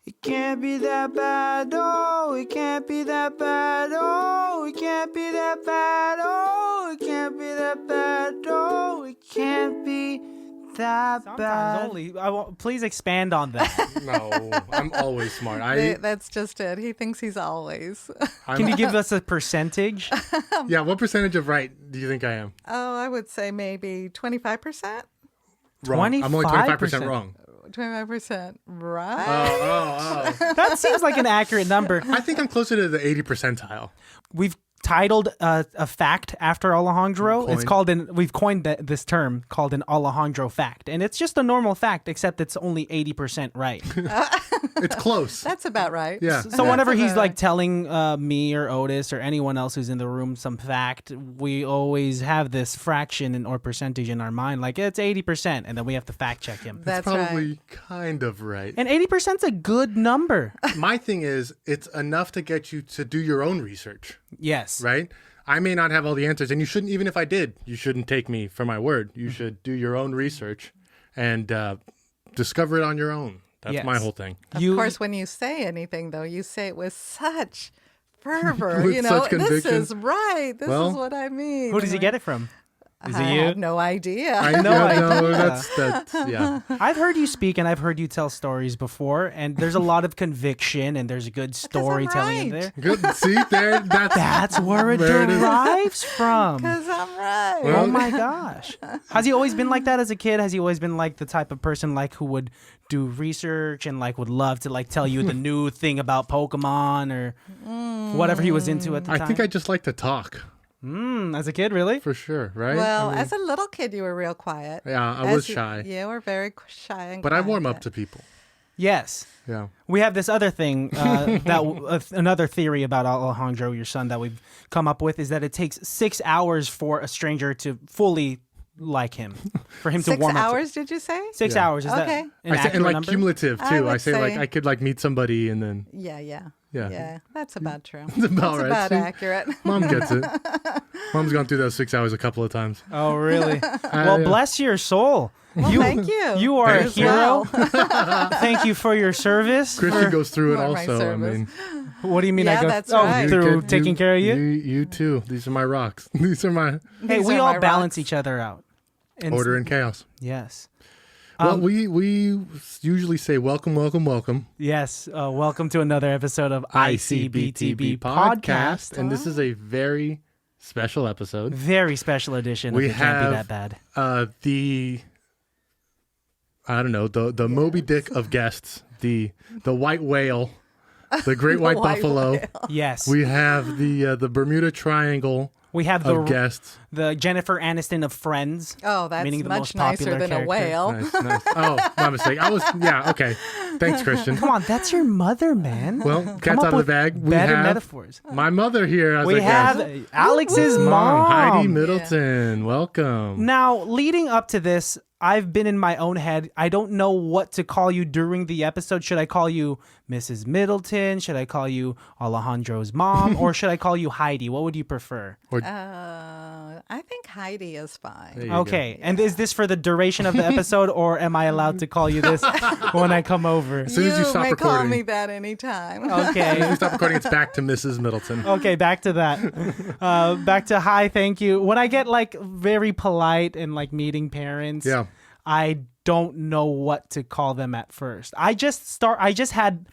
It can't be that bad, oh, it can't be that bad, oh, it can't be that bad, oh, it can't be that bad, oh, it can't be that Sometimes bad. only. Please expand on that. No, I'm always smart. That's just it. He thinks he's always. Can you give us a percentage? Yeah, what percentage of right do you think I am? Oh, I would say maybe 25%. Wrong. I'm only 25% wrong. 25% right. Oh. That seems like an accurate number. I think I'm closer to the 80 percentile. We've titled a fact after Alejandro. We've coined this term called an Alejandro fact, and it's just a normal fact, except it's only 80% right. It's close. That's about right. Yeah. So whenever he's like telling me or Otis or anyone else who's in the room some fact, we always have this fraction or percentage in our mind, like it's 80%, and then we have to fact check him. That's probably right. kind of right. And 80% is a good number. My thing is, it's enough to get you to do your own research. Yes. Right? I may not have all the answers, and you shouldn't, even if I did, you shouldn't take me for my word. You should do your own research and discover it on your own. That's my whole thing. Of course, when you say anything, though, you say it with such fervor. With such this conviction. is right. This is what I mean. Who does he get it from? Is it I you? have no idea. Yeah. I've heard you speak and I've heard you tell stories before, and there's a lot of conviction and there's good storytelling in there. Good. See, there. That's where it derives from. Because I'm right. Well, Oh my gosh. Has he always been like that as a kid? Has he always been like the type of person like who would do research and like would love to like tell you the new thing about Pokemon or whatever he was into at the time? I think I just like to talk. As a kid, really? For sure, right? Well, as a little kid, you were real quiet. Yeah, I was shy. You were very shy and But quiet. I warm up to people. Yes. Yeah. We have this other thing, another theory about Alejandro, your son, that we've come up with is that it takes 6 hours for a stranger to fully like him, for him to warm 6 up. hours, did you say? 6 hours. Is Okay. that an I say, accurate and like number? cumulative I too. would I say like say- I could like meet somebody and then Yeah, that's about true. It's about right. About See? accurate. Mom gets it. Mom's gone through those 6 hours a couple of times. Oh, really? Well, bless your soul. Well, thank you. You are a As hero. well. Thank you for your service. Christian goes through it For my also. I service. mean, What do you mean? Yeah, I go that's right. through taking care of you? You too. These are my rocks. These are my Hey, These we are all my balance rocks. each other out. And order and chaos. Yes. Well, we usually say welcome, welcome, welcome. Yes. Welcome to another episode of ICBTB podcast. And this is a very special episode. Very special edition We of It Can't Be have That Bad. The Moby Dick of guests, the white whale, the great white white buffalo. whale. Yes. We have the Bermuda Triangle We have of guests. the Jennifer Aniston of Friends. Oh, that's meaning the much most popular nicer than a character. whale. Nice. Oh, my mistake. Okay. Thanks, Christian. Come on, that's your mother, man. Well, Come cat's up out of the with bag. We better have metaphors. my mother here as We a have guest. Alex's Mom, mom. Haydee Middleton. Welcome. Now, leading up to this, I've been in my own head. I don't know what to call you during the episode. Should I call you Mrs. Middleton? Should I call you Alejandro's mom? Or should I call you Haydee? What would you prefer? I think Haydee is fine. There you Okay. go. And is this for the duration of the episode, or am I allowed to call you this when I come over? As soon as you stop may call recording. me that anytime. Okay. When you stop recording, it's back to Mrs. Middleton. Okay, back to that. Back to hi, thank you. When I get like very polite and like meeting parents, Yeah. I don't know what to call them at first. I just had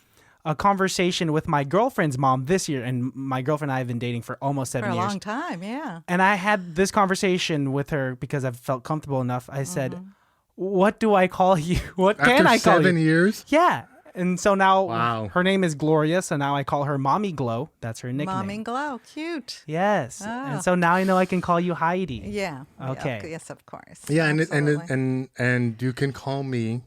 a conversation with my girlfriend's mom this year, and my girlfriend and I have been dating for almost 7 For a years. long time, yeah. And I had this conversation with her because I felt comfortable enough. I said, "What do I call you? What can I After call 7 you?" years? Yeah. And so now Wow. her name is Gloria, so now I call her Mommy Glow. That's her nickname. Mommy Glow, cute. Yes. Oh. And so now I know I can call you Haydee. Yeah. Okay. Yeah, yes, of course. Yeah, Absolutely. and you can call me.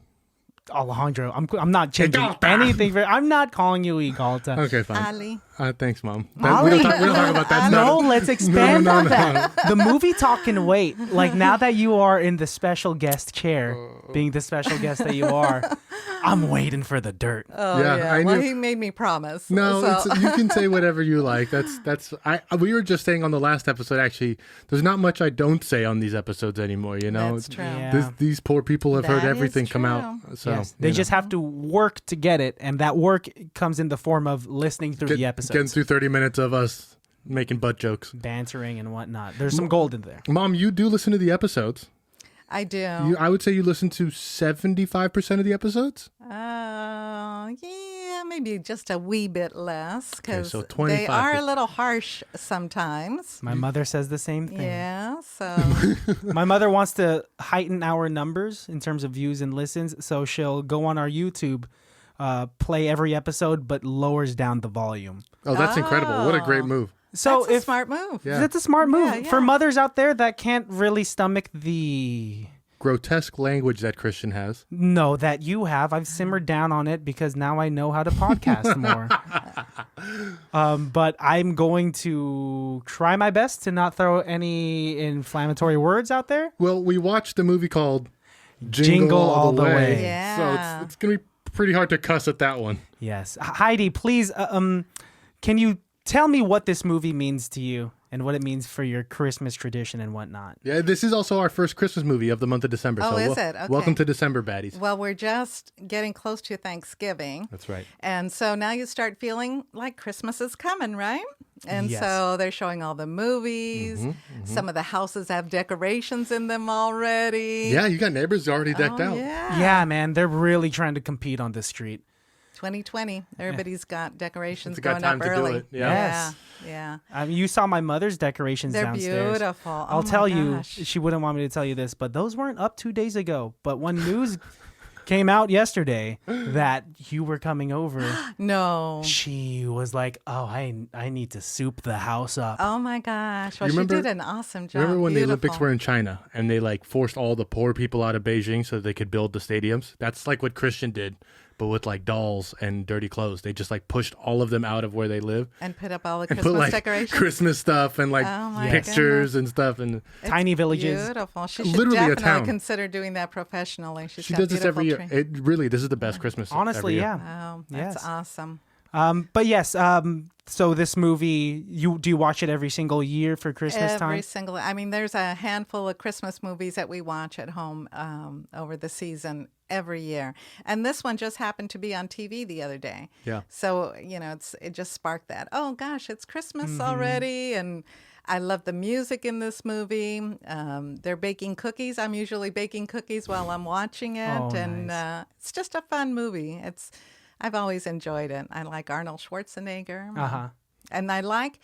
Alejandro, I'm not changing Igalta. anything. I'm not calling you Igalta. Okay, fine. Ali. Thanks, Mom. Molly? We don't talk about that. No, let's expand no, on no. that. The movie talk can wait. Like, now that you are in the special guest chair, being the special guest that you are, I'm waiting for the dirt. Oh, Yeah, yeah. I Well, knew- he made me promise. No, so. you can say whatever you like. We were just saying on the last episode, actually, there's not much I don't say on these episodes anymore, you know? That's true. Yeah. These poor people have heard That is everything come true. out. So Yes. They you just have to work to get it, and that work comes in the form of listening through the getting episodes, through 30 minutes of us making butt jokes. bantering and whatnot. There's some gold in there. Mom, you do listen to the episodes. I do. I would say you listen to 75% of the episodes. Yeah, maybe just a wee bit less because so they 25%. are a little harsh sometimes. My mother says the same thing. Yeah, so My mother wants to heighten our numbers in terms of views and listens, so she'll go on our YouTube, play every episode, but lowers down the volume. Oh, that's incredible. What a great move. So that's a smart move. Yeah. that's a smart move Yeah, for yeah. mothers out there that can't really stomach the Grotesque language that Christian has. no that you have. I've simmered down on it because now I know how to podcast more. But I'm going to try my best to not throw any inflammatory words out there. Well, we watched a movie called Jingle All The Way. Yeah. So it's going to be pretty hard to cuss at that one. Yes, Haydee, please, can you tell me what this movie means to you and what it means for your Christmas tradition and whatnot? Yeah, this is also our first Christmas movie of the month of December. Oh, so is it? Okay. Welcome to December, baddies. Well, we're just getting close to Thanksgiving. That's right. And so now you start feeling like Christmas is coming, right? And Yes. so they're showing all the movies. Some of the houses have decorations in them already. Yeah, you got neighbors already decked out. Yeah. Yeah, man, they're really trying to compete on this street. 2020. Everybody's got decorations It's a good going time up to do early. it. Yeah. Yes. Yeah. You saw my mother's decorations They're downstairs. beautiful. Oh I'll my tell you, gosh. she wouldn't want me to tell you this, but those weren't up 2 days ago. But when news came out yesterday that you were coming over, No. she was like, "Oh, I need to soup the house up." Oh my gosh. Well, You she remember- did an awesome job. Remember when the Beautiful. Olympics were in China and they like forced all the poor people out of Beijing so they could build the stadiums? That's like what Christian did, but with like dolls and dirty clothes. They just like pushed all of them out of where they live And put up all the and Christmas put like decorations. Christmas stuff and like Oh, my pictures goodness. and stuff. And It's Tiny villages. Beautiful. She should Literally a definitely town. consider doing that professionally. she does this every year. This is the best Christmas. Honestly, every year. yeah. Wow, that's Yes. awesome. But yes, so this movie, do you watch it every single year for Christmas Every time? single. I mean, there's a handful of Christmas movies that we watch at home over the season every year, and this one just happened to be on TV the other day. Yeah. So it just sparked that. Oh gosh, it's Christmas Mm-hmm. already, and I love the music in this movie. They're baking cookies. I'm usually baking cookies while I'm watching it, Oh, and nice. it's just a fun movie. I've always enjoyed it. I like Arnold Schwarzenegger. Uh-huh. And I like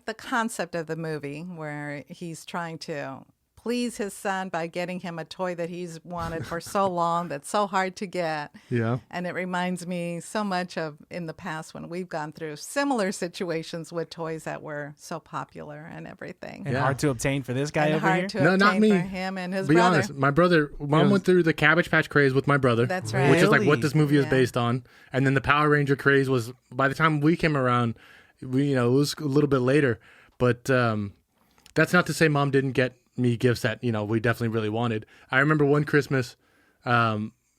the concept of the movie where he's trying to please his son by getting him a toy that he's wanted for so long that's so hard to get. Yeah. And it reminds me so much of in the past when we've gone through similar situations with toys that were so popular and everything. And Yeah. hard to obtain for this guy And over here? hard to No, not obtain me. for him and his Be brother. honest, Mom went through the Cabbage Patch craze with my brother. That's right. Which is like Really? what this movie is Yeah. based on. And then the Power Ranger craze was, by the time we came around, it was a little bit later. But that's not to say Mom didn't get me gifts that, we definitely really wanted. I remember one Christmas,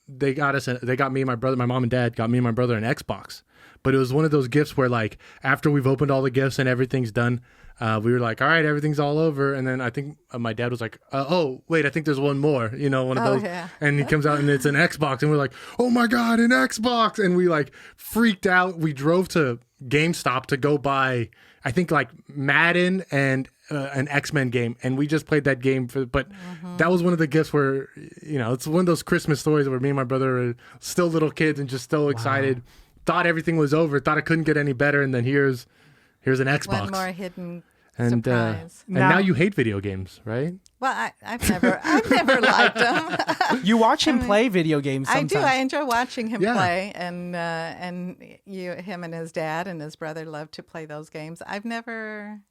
they got me and my brother, my mom and dad got me and my brother an Xbox. But it was one of those gifts where like, after we've opened all the gifts and everything's done, we were like, all right, everything's all over. And then I think my dad was like, oh, wait, I think there's one more, one of Oh, those. yeah. And he comes out and it's an Xbox. And we're like, oh my God, an Xbox. And we like freaked out. We drove to GameStop to go buy, I think like Madden and an X-Men game. And we just played that game. But that was one of the gifts where, it's one of those Christmas stories where me and my brother are still little kids and just so excited. Thought everything was over. Thought it couldn't get any better. And then here's an Xbox. One more hidden and surprise. and now you hate video games, right? Well, I've never liked him. You watch him play video games sometimes. I do. I enjoy watching him Yeah. play, and him and his dad and his brother love to play those games. I've never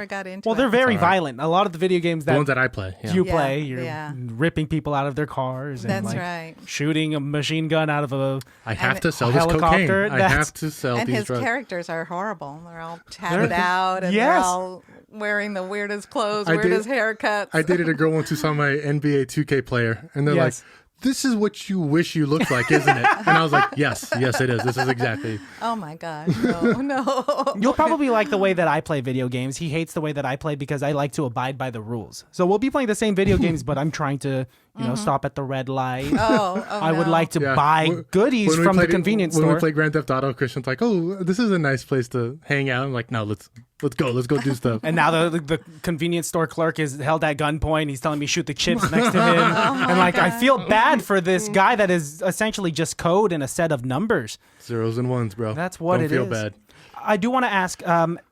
got into. Well, they're it. very violent. A lot of the video games The that ones that I play. Yeah. you Yeah, play, you're yeah. ripping people out of their cars and That's like right. shooting a machine gun out of a. I have And to sell this helicopter, cocaine. I that's- have to sell And these his drugs. characters are horrible. They're all tatted out, and Yes. they're all wearing the weirdest clothes, I did- weirdest haircuts. I dated a girl once who saw my NBA 2K player, and they're Yes. like, "This is what you wish you looked like, isn't it?" And I was like, "Yes, it is. This is exactly." Oh my God, no. You'll probably like the way that I play video games. He hates the way that I play because I like to abide by the rules. So we'll be playing the same video games, but I'm trying to, stop at the red light. Oh, I would no. like to Yeah. buy When- goodies when we from the played- convenience When store. we play Grand Theft Auto, Christian's like, "Oh, this is a nice place to hang out." I'm like, "No, let's go do stuff." And now the convenience store clerk is held at gunpoint. He's telling me shoot the chips next to him. And like I feel bad for this guy that is essentially just code and a set of numbers. Zeros and ones, bro. That's what Don't it feel is. bad. I do want to ask,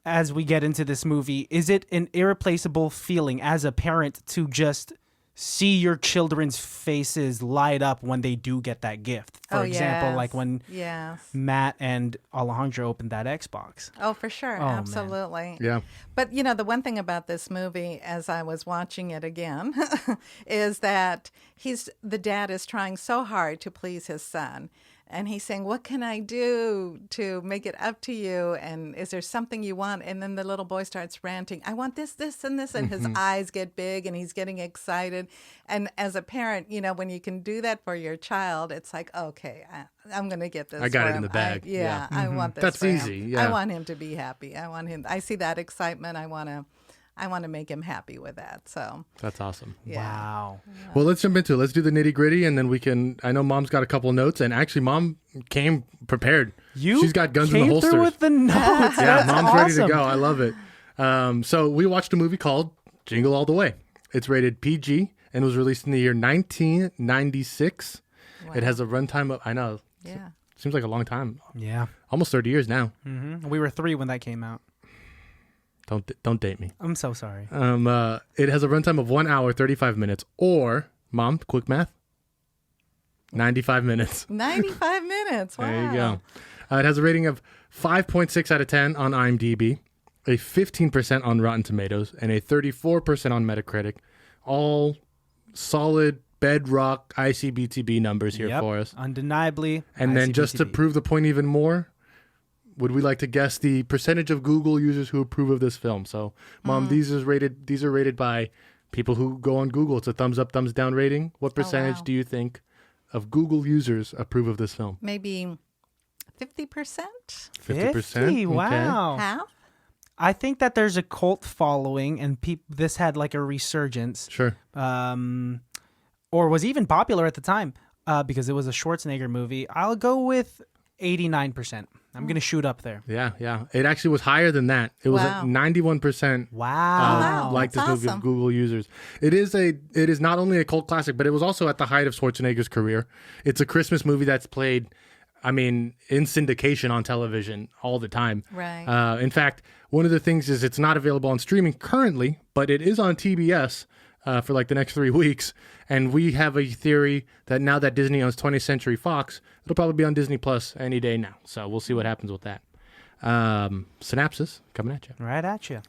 as we get into this movie, is it an irreplaceable feeling as a parent to just see your children's faces light up when they do get that gift? For example, yes. like when Yes. Matt and Alejandro opened that Xbox. Oh, for sure. man. Absolutely. Yeah. But, the one thing about this movie, as I was watching it again, is that the dad is trying so hard to please his son. And he's saying, what can I do to make it up to you? And is there something you want? And then the little boy starts ranting, I want this, this, and this. And his eyes get big and he's getting excited. And as a parent, when you can do that for your child, it's like, okay, I'm going to get this. I got for it in him. the bag. Yeah, I want this. That's for him. easy, yeah. I want him to be happy. I see that excitement. I want to make him happy with that. So, That's awesome. yeah. Wow. Well, let's jump into it. Let's do the nitty gritty, and then we can. I know Mom's got a couple notes, and actually, Mom came prepared. She's got guns in the came holsters. through with the notes. Yeah, That's Mom's ready to awesome. go. I love it. So we watched a movie called Jingle All The Way. It's rated PG and was released in the year 1996. It has a runtime of, I know, Yeah. seems like a long time. Yeah. Almost 30 years now. We were 3 when that came out. Don't date me. I'm so sorry. It has a runtime of 1 hour, 35 minutes, or, Mom, quick math, 95 minutes. 95 minutes. Wow. There you go. It has a rating of 5.6 out of 10 on IMDb, a 15% on Rotten Tomatoes, and a 34% on Metacritic. All solid bedrock ICBTB numbers here Yep. for us. Undeniably. And then just to ICBTB. prove the point even more, would we like to guess the percentage of Google users who approve of this film? So, Mom, these are rated by people who go on Google. It's a thumbs up, thumbs down rating. What percentage wow. do you think of Google users approve of this film? Maybe 50%? 50%. 50. Okay. Wow. Half? I think that there's a cult following, and this had like a resurgence, Sure. or was even popular at the time because it was a Schwarzenegger movie. I'll go with 89%. I'm gonna shoot up there. Yeah. It actually was higher than that. It was Wow. at 91%. Wow. Like this that's movie of awesome. Google users. It is not only a cult classic, but it was also at the height of Schwarzenegger's career. It's a Christmas movie that's played, in syndication on television all the time. Right. In fact, one of the things is it's not available on streaming currently, but it is on TBS for like the next 3 weeks. And we have a theory that now that Disney owns 20th Century Fox, it'll probably be on Disney Plus any day now. So we'll see what happens with that. Synopsis coming at you. Right at you.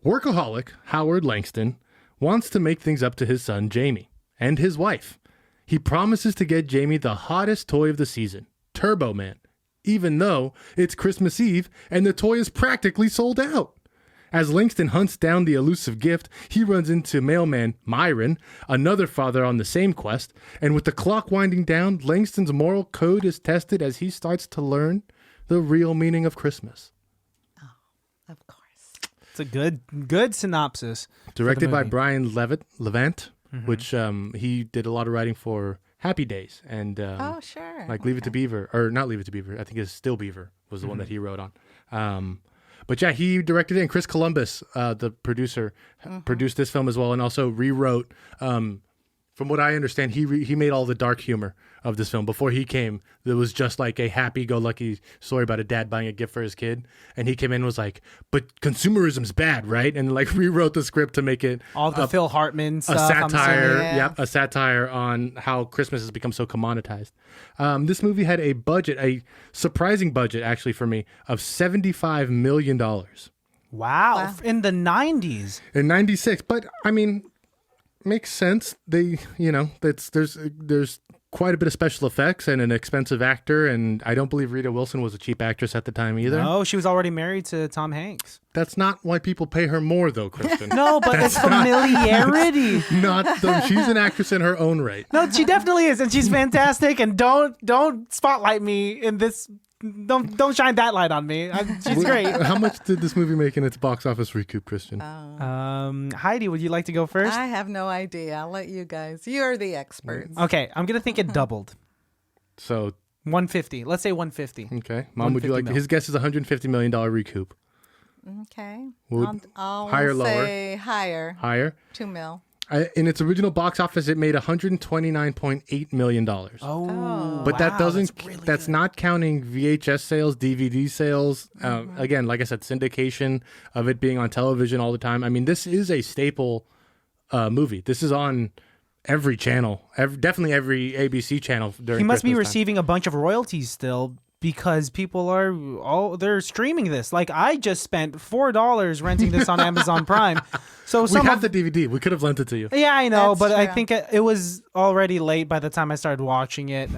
Workaholic Howard Langston wants to make things up to his son Jamie and his wife. He promises to get Jamie the hottest toy of the season, Turbo Man, even though it's Christmas Eve and the toy is practically sold out. As Langston hunts down the elusive gift, he runs into mailman Myron, another father on the same quest, and with the clock winding down, Langston's moral code is tested as he starts to learn the real meaning of Christmas. Of course. It's a good synopsis. Directed by movie. Brian Levant, which he did a lot of writing for Happy Days and Oh, sure. like Leave It to Beaver, or not Leave It to Beaver. I think it's Still Beaver was the one that he wrote on. But yeah, he directed it, and Chris Columbus, the producer, produced this film as well, and also rewrote from what I understand, he made all the dark humor of this film. Before he came, there was just like a happy-go-lucky story about a dad buying a gift for his kid, and he came in and was like, "But consumerism's bad, right?" And like rewrote the script to make it All the Phil Hartman a stuff. satire. Yeah. Yep, a satire on how Christmas has become so commoditized. This movie had a surprising budget, actually for me, of $75 million Wow. In the 90s. in '96. But I mean, makes sense. They, there's quite a bit of special effects and an expensive actor, and I don't believe Rita Wilson was a cheap actress at the time either. No, she was already married to Tom Hanks. That's not why people pay her more, though, Kristen. No, but it's familiarity. She's an actress in her own right. No, she definitely is, and she's fantastic. And don't spotlight me in this. Don't shine that light on me. She's great. How much did this movie make in its box office recoup, Christian? Heidi, would you like to go first? I have no idea. I'll let you guys. You're the experts. Okay, I'm gonna think it doubled. So 150. Let's say 150. okay, Mom, would you like? 150 His guess is $150 million recoup. Okay. Would- I'll higher, say higher. Higher. $2 million. In its original box office, it made $129.8 million. Oh, But that wow, doesn't. That's, really that's good. not counting VHS sales, DVD sales. Again, like I said, syndication of it being on television all the time. I mean, this is a staple movie. This is on every channel, definitely every ABC channel during. He must be Christmas time. receiving a bunch of royalties still because people are they're streaming this. Like I just spent $4 renting this on Amazon Prime. So We some have of, the DVD. We could have lent it to you. yeah, I know, That's but I true. think it was already late by the time I started watching it.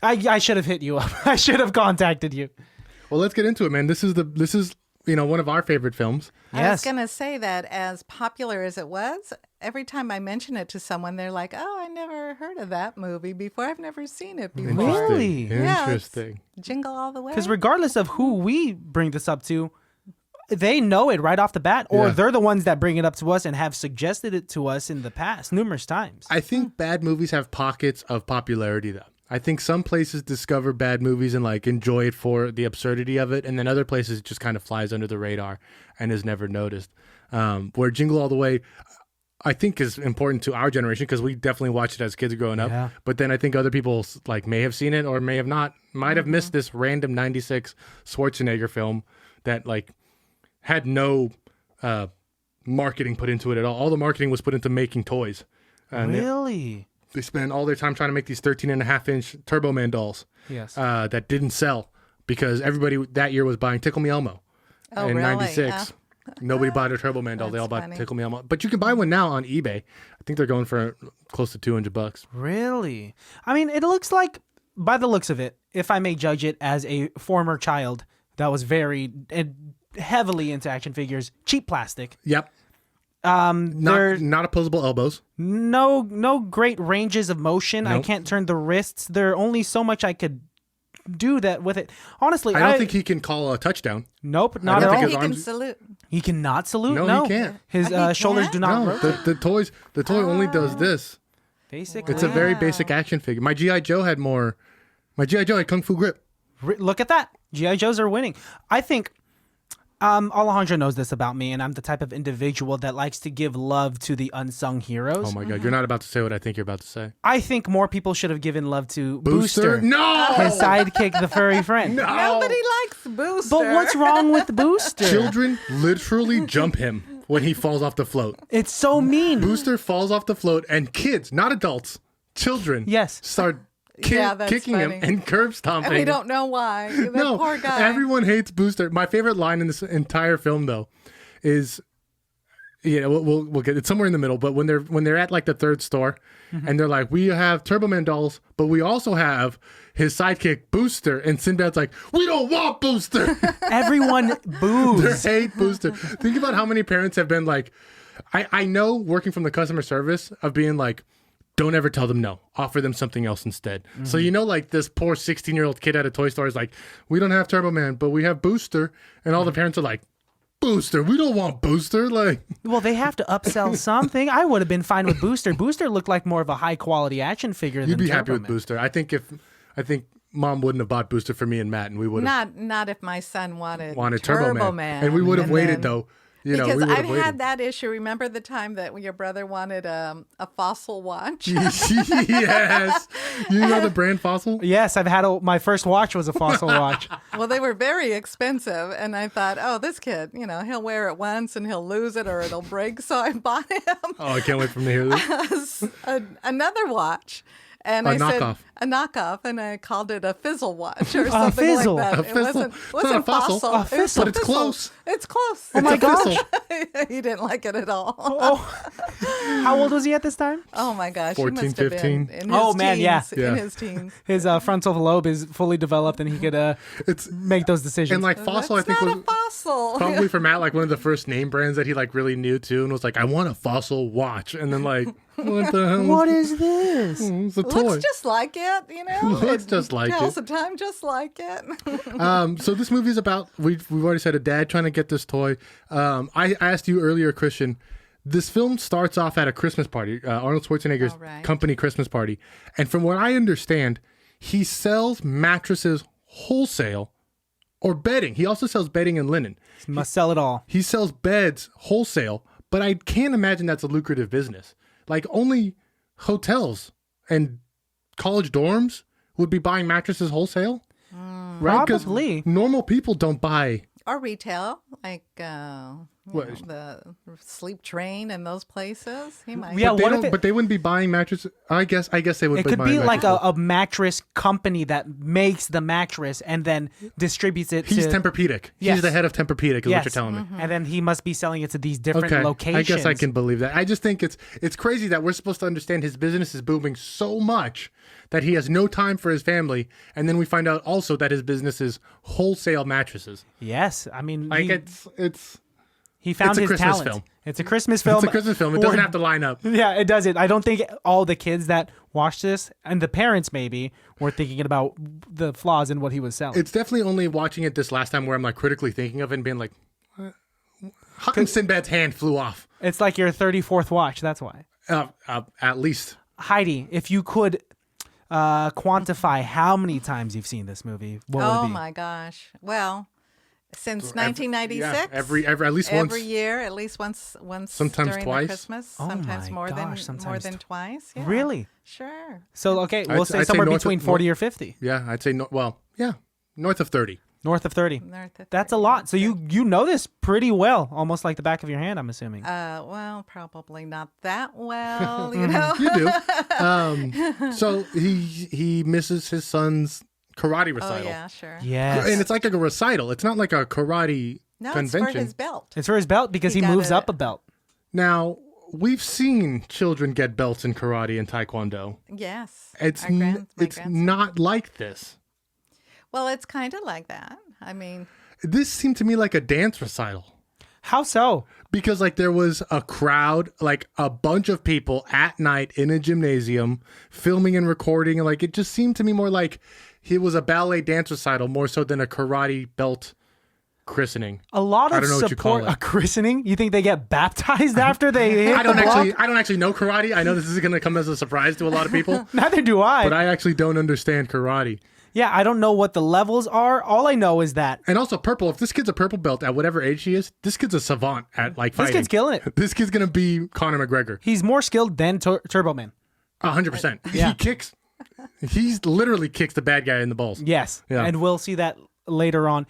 I should have hit you up. I should have contacted you. Well, let's get into it, man. This is one of our favorite films. I was Yes. going to say that as popular as it was, every time I mention it to someone, they're like, oh, I never heard of that movie before. I've never seen it before. Really? Yeah, it's Interesting. Jingle All The Way. Because regardless of who we bring this up to, they know it right off the bat, or Yeah. they're the ones that bring it up to us and have suggested it to us in the past numerous times. I think bad movies have pockets of popularity, though. I think some places discover bad movies and like enjoy it for the absurdity of it, and then other places it just kind of flies under the radar and is never noticed. Where Jingle All the Way, I think, is important to our generation because we definitely watched it as kids growing up. Yeah. But then I think other people like may have seen it or may have not, might have missed this random '96 Schwarzenegger film that like had no marketing put into it at all. All the marketing was put into making toys. And Really? they spent all their time trying to make these 13.5-inch Turbo Man dolls Yes. that didn't sell because everybody that year was buying Tickle Me Elmo. Oh, in really? '96. Nobody bought a Turbo Man doll. They all That's bought funny. Tickle Me Elmo. But you can buy one now on eBay. I think they're going for close to $200. Really? I mean, it looks like, by the looks of it, if I may judge it as a former child that was very heavily into action figures, cheap plastic. Yep. There's Not opposable elbows. no great ranges of motion. I Nope. can't turn the wrists. There only so much I could do that with it. Honestly, I don't think he can call a touchdown. Nope, not don't at think all. his He can arms- salute. He cannot salute. No, No, he can't. His He shoulders can't? do not No, rotate. the toy only does this. Basic. It's a very basic action figure. My G.I. Joe had more. My G.I. Joe had Kung Fu grip. Look at that. G.I. Joes are winning. I think Alejandro knows this about me, and I'm the type of individual that likes to give love to the unsung heroes. Oh my God, you're not about to say what I think you're about to say. I think more people should have given love to Booster. No! His sidekick, the furry friend. Nobody likes Booster. But what's wrong with Booster? Children literally jump him when he falls off the float. It's so mean. Booster falls off the float, and kids, not adults, children, Yes. start Yeah, that's kicking him funny. and curb stomping. And we don't know why. That No, poor guy. everyone hates Booster. My favorite line in this entire film, though, is we'll get it somewhere in the middle. But when they're at like the third store, and they're like, we have Turbo Man dolls, but we also have his sidekick Booster, and Sinbad's like, we don't want Booster. Everyone boos. They hate Booster. Think about how many parents have been like, I know working from the customer service of being like, don't ever tell them no. Offer them something else instead. So like this poor 16-year-old kid at a toy store is like, we don't have Turbo Man, but we have Booster. And all the parents are like, Booster, we don't want Booster. Like, Well, they have to upsell something. I would have been fine with Booster. Booster looked like more of a high-quality action figure than you'd be happy Turbo with Man. Booster. I think Mom wouldn't have bought Booster for me and Matt, and we would have Not if my son wanted wanted Turbo Man. And we would have And waited then- though. Because we would have I've waited. had that issue. Remember the time that your brother wanted a fossil watch? Yes. You know the brand Fossil? Yes, I've had my first watch was a Fossil watch. Well, they were very expensive, and I thought, oh, this kid, he'll wear it once and he'll lose it or it'll break. So I bought him Oh, I can't wait for him to hear this. another watch. And A I knockoff. said a knockoff, and I called it a fizzle watch or something fizzle. like that. A It fizzle. wasn't, It's not a wasn't fossil. fossil. A It was fizzle. But it's fizzle. close. It's close. Oh my It's a gosh. fizzle. He didn't like it at all. Oh, how old was he at this time? Oh my gosh, 14, he must have 15. been in his Oh, man, yeah. teens, Yeah. in his teens. His frontal lobe is fully developed, and he could It's make those decisions. and like Fossil, That's I think not was a fossil. probably for Matt like one of the first name brands that he like really knew too, and was like, I want a Fossil watch, and then like, what the hell? What is this? It's a toy. Looks just like it, Looks just like tells it. the time just like it. So this movie is about we've already said a dad trying to get this toy. I asked you earlier, Christian. This film starts off at a Christmas party, Arnold Schwarzenegger's Oh, right. company Christmas party, and from what I understand, he sells mattresses wholesale or bedding. He also sells bedding and linen. Must sell it all. He sells beds wholesale, but I can't imagine that's a lucrative business. Like only hotels and college dorms would be buying mattresses wholesale, right? 'Cause Probably. normal people don't buy. Or retail, like What? the Sleep Train and those places. He might. Yeah, But they what if don't- it- but they wouldn't be buying mattresses. I guess they would. It be could buying be like mattresses. a mattress company that makes the mattress and then distributes it He's to... Tempur-Pedic. Yes. He's the head of Tempur-Pedic, is what you're telling me. And then he must be selling it to these different Okay, locations. I guess I can believe that. I just think it's crazy that we're supposed to understand his business is booming so much that he has no time for his family, and then we find out also that his business is wholesale mattresses. Yes, I mean, Like he found it's a his Christmas talent. film. It's a Christmas film. It's a Christmas film. It doesn't have to line up. Yeah, it doesn't. I don't think all the kids that watched this and the parents maybe were thinking about the flaws in what he was selling. It's definitely only watching it this last time where I'm like critically thinking of it and being like, how come Sinbad's hand flew off? It's like your 34th watch. That's why. At least. Heidi, if you could quantify how many times you've seen this movie, what would it Oh be? my gosh! Well, since 1996, every at least once. every year, at least once, Sometimes during twice. the Christmas. Oh Sometimes my more gosh, than more sometimes than twice. Yeah. Really? Sure. So, okay, we'll say I'd say somewhere north between of- 40 or 50. Yeah, I'd say north of 30. North of 30. North of That's a 30, lot. So you know this pretty well, almost like the back of your hand, I'm assuming. Well, probably not that well, you know. You do. So he misses his son's karate Oh recital. yeah, sure. Yes. And it's like a recital. It's not like a karate No, convention. it's for his belt. It's for his belt because he He got moves a- up a belt. Now, we've seen children get belts in karate and taekwondo. Yes. It's Our my it's grandson. not like this. Well, it's kind of like that. I mean, This seemed to me like a dance recital. How so? Because like there was a crowd, like a bunch of people at night in a gymnasium filming and recording, and like it just seemed to me more like it was a ballet dance recital more so than a karate belt christening. A lot I of don't know what you support. call it. A christening? You think they get baptized after they hit I don't the block? actually know karate. I know this is going to come as a surprise to a lot of people, Neither do I. but I actually don't understand karate. Yeah, I don't know what the levels are. All I know is that And also purple. If this kid's a purple belt at whatever age he is, this kid's a savant at like this fighting. kid's killing it. This kid's gonna be Conor McGregor. He's more skilled than Turbo Man. 100%. Yeah. He kicks. He's literally kicks the bad guy in the balls. Yes. Yeah. And we'll see that later on.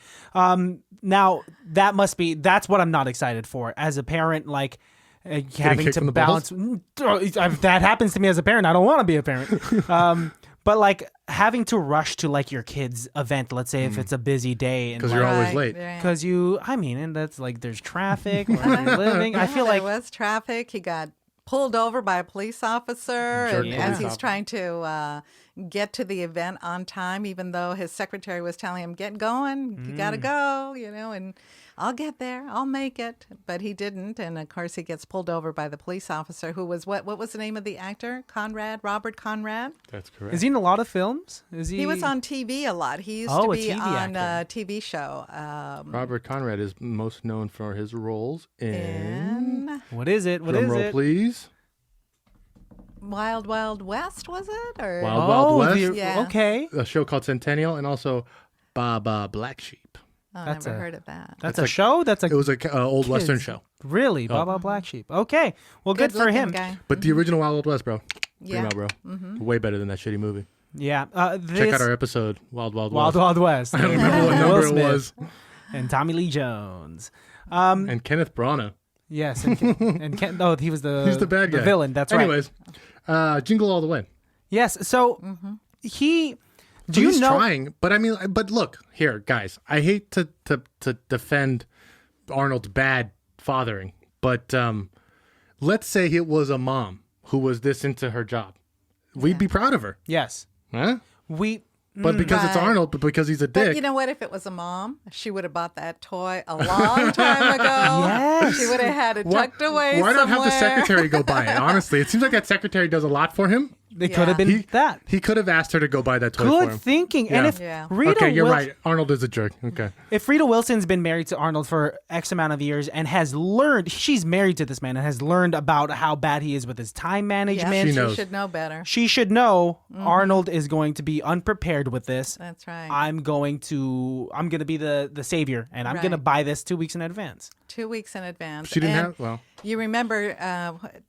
Now, that's what I'm not excited for. As a parent, like having kicked to in the balance. If that happens to me as a parent, I don't want to be a parent. But like having to rush to like your kid's event, let's say if it's a busy day. Because you're always late. Because and that's like there's traffic where you're living. I feel there like was traffic. He got pulled over by a police officer, Jerk and police as he's officer. trying to get to the event on time, even though his secretary was telling him, "Get going, you gotta go," and I'll get there, I'll make it, but he didn't, and of course he gets pulled over by the police officer, who was what was the name of the actor? Robert Conrad. That's correct. is he in a lot of films? Is he? He was on TV a lot. He used Oh, to a be TV on a actor. TV show. Robert Conrad is most known for his roles in. In What is it? What Drum is roll, it? please. Wild Wild West, was it? Or Wild Wild West. the- Yeah. Okay. A show called Centennial, and also Baba Black Sheep. Oh, That's never a- heard of that. That's a show? That's a It was a old Western kids- show. Really? Baba Black Sheep. Okay. Well, good for looking him. Guy. But the original Wild Wild West, bro. Yeah. Primo, bro. Way better than that shitty movie. Yeah. Check out our episode, Wild Wild Wild West. Wild West. I don't remember what Will number it Smith was. And Tommy Lee Jones. And Kenneth Branagh. Yes. And Ken, oh, he was He's the bad guy. The villain. That's right. Anyways, Jingle All the Way. Yes. So he. Do you He's know? trying, but I mean, but look here, guys. I hate to defend Arnold's bad fathering, but let's say it was a mom who was this into her job. We'd be proud of her, Yes. huh? We. But because it's Right. Arnold, but because he's a dick. But you know what? If it was a mom, she would have bought that toy a long time ago. Yes. She would have had it tucked away Why not have the somewhere. secretary go buy it? Honestly, it seems like that secretary does a lot for him. It could have been that. He could have asked her to go buy that toy for Good him. thinking. Yeah. And if Yeah. Rita Okay, you're Wilson, right. Arnold is a jerk. Okay. if Rita Wilson's been married to Arnold for X amount of years and has learned, she's married to this man and has learned about how bad he is with his time Yeah, management. She knows. should know better. She should know Arnold is going to be unprepared with this. That's right. I'm going to be the savior, and I'm going to Right. buy this 2 weeks in advance. 2 weeks in advance. She didn't And have. Well, You remember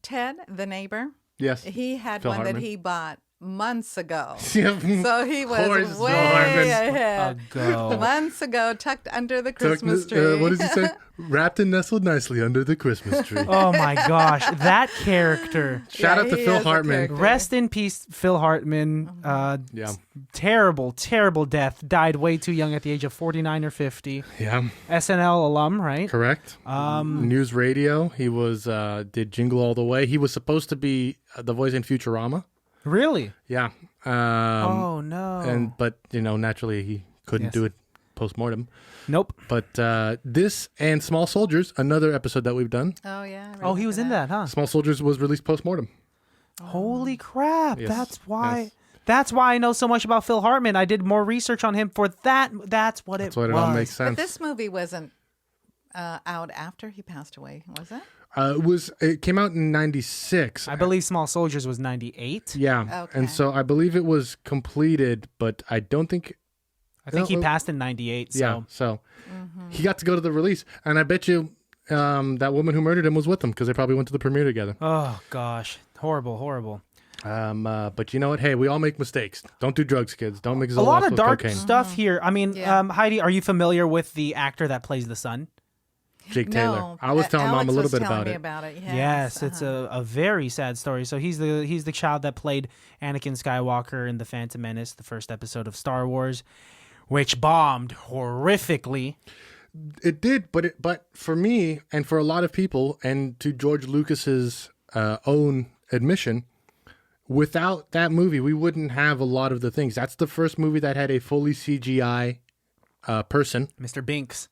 Ted, the neighbor? yes. He had Phil one Hartman. that he bought months ago. Yeah. So he was Course, Phil way Hartman. ahead. Ago. Months ago, tucked under the Christmas tree. What does he say? Wrapped and nestled nicely under the Christmas tree. Oh my gosh, that character. Shout out to he Phil is a Hartman. character. Rest in peace, Phil Hartman. Yeah. Terrible, terrible death. Died way too young at the age of 49 or 50. Yeah. SNL alum, right? Correct. News radio. He was did Jingle All the Way. He was supposed to be the voice in Futurama. Really? Yeah. Oh no. But naturally he couldn't Yes. do it post-mortem. Nope. But this and Small Soldiers, another episode that we've done. Oh, yeah. I Oh, he remember was in that, huh? Small Soldiers was released post-mortem. Holy crap. Yes, That's why. yes. That's why I know so much about Phil Hartman. I did more research on him for that. That's what That's it why it was. all makes But sense. this movie wasn't out after he passed away, was it? It came out in 96. I believe Small Soldiers was 98. Yeah. Okay. And so I believe it was completed, but I don't think. I think he No, passed in 98. So. Yeah. So he got to go to the release. And I bet you that woman who murdered him was with him because they probably went to the premiere together. Oh, gosh. Horrible, horrible. But you know what? Hey, we all make mistakes. Don't do drugs, kids. Don't mix A lot Zoloft of with dark cocaine. stuff here. I mean, Yeah. Heidi, are you familiar with the actor that plays the son? Jake Taylor. No. I was telling Alex Mom a little was bit telling about me it. about it. Yes, it's uh-huh. a very sad story. So he's the child that played Anakin Skywalker in The Phantom Menace, the first episode of Star Wars, which bombed horrifically. It did, but for me and for a lot of people, and to George Lucas's own admission, without that movie, we wouldn't have a lot of the things. That's the first movie that had a fully CGI person. Mr. Binks.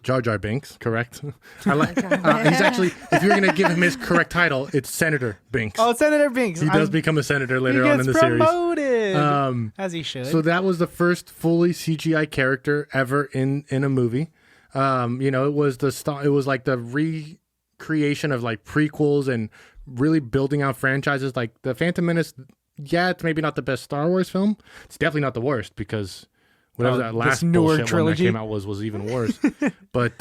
Jar Jar Binks, correct? I like. He's actually, if you're gonna give him his correct title, it's Senator Binks. Oh, Senator Binks. He does become a senator he later on in gets the series. promoted. As he should. So that was the first fully CGI character ever in a movie. It was it was like the recreation of like prequels and really building out franchises. Like the Phantom Menace, yeah, it's maybe not the best Star Wars film. It's definitely not the worst because whatever that this last newer bullshit trilogy? one that came out was even worse. But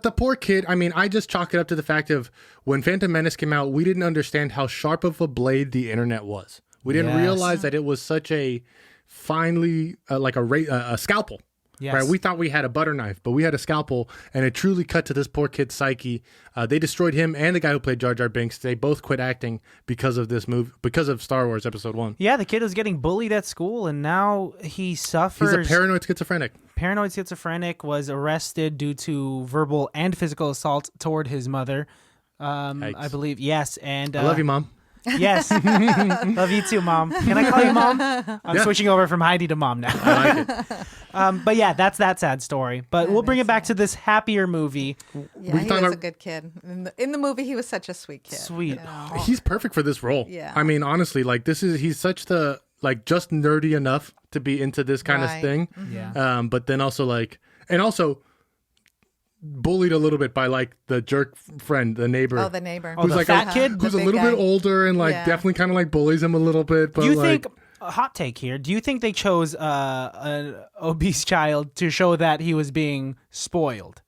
the poor kid, I mean, I just chalk it up to the fact of when Phantom Menace came out, we didn't understand how sharp of a blade the internet was. We didn't Yes. realize that it was such a finely like a scalpel. Yes. Right, we thought we had a butter knife, but we had a scalpel, and it truly cut to this poor kid's psyche. They destroyed him and the guy who played Jar Jar Binks. They both quit acting because of this movie, because of Star Wars Episode 1. Yeah, the kid was getting bullied at school, and now he suffers. He's a paranoid schizophrenic. Paranoid schizophrenic, was arrested due to verbal and physical assault toward his mother. I believe, yes. And I love you, Mom. Yes. Love you too, Mom. Can I call you Mom? I'm switching over from Heidi to Mom now. I like it. But yeah, that's that sad story. But we'll bring it back to this happier movie. Yeah, Were you he talking was a about- good kid. In the movie, he was such a sweet kid. Sweet. you know. He's perfect for this role. Yeah. I mean, honestly, like he's such the just nerdy enough to be into this kind of Right. thing. Yeah. But then also also bullied a little bit by like the jerk friend, the neighbor. Oh, the neighbor. Oh, the like fat kid? who's The a big little bit guy. older and like Yeah. definitely kind of like bullies him a little bit. But Do you like, think a hot take here. Do you think they chose an obese child to show that he was being spoiled?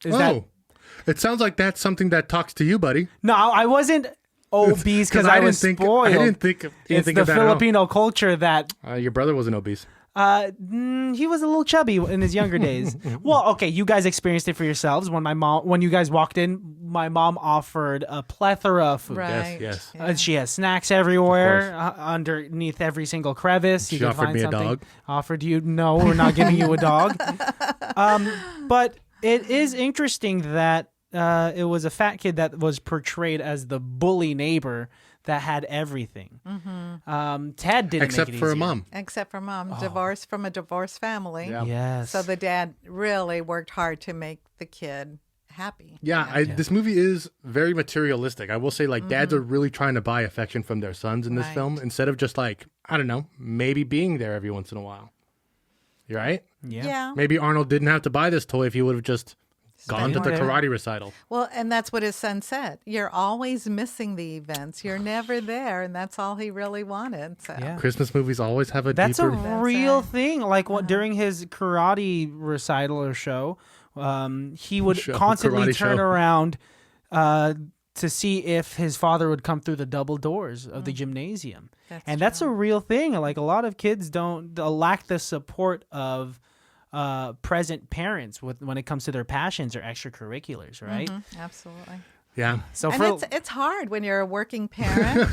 It sounds like that's something that talks to you, buddy. No, I wasn't obese because I was spoiled. I didn't think it's of the that Filipino culture that your brother wasn't obese. he was a little chubby in his younger days. Well, okay, you guys experienced it for yourselves. When you guys walked in, my mom offered a plethora of food. Right. Yes. Yeah. She has snacks everywhere, underneath every single crevice. She offered me a dog. Offered you? No, we're not giving you a dog. But it is interesting that it was a fat kid that was portrayed as the bully neighbor that had everything. Ted didn't Except make it for a easier. mom. Except for mom, divorced from a divorced family. Yeah. Yes. So the dad really worked hard to make the kid happy. Yeah, this movie is very materialistic. I will say, like, dads are really trying to buy affection from their sons in this Right. film instead of just, like, I don't know, maybe being there every once in a while. You right? Yeah. Maybe Arnold didn't have to buy this toy if he would have just gone to more the time. karate recital. Well, and that's what his son said. You're always missing the events. You're never there, and that's all he really wanted. So. Yeah. Christmas movies always have a That's deeper... a real it. thing. Like during his karate recital or show, he would constantly karate turn show. around to see if his father would come through the double doors of the gymnasium. That's a real thing. Like a lot of kids don't lack the support of present parents when it comes to their passions or extracurriculars, right? Absolutely. Yeah. So And it's hard when you're a working parent,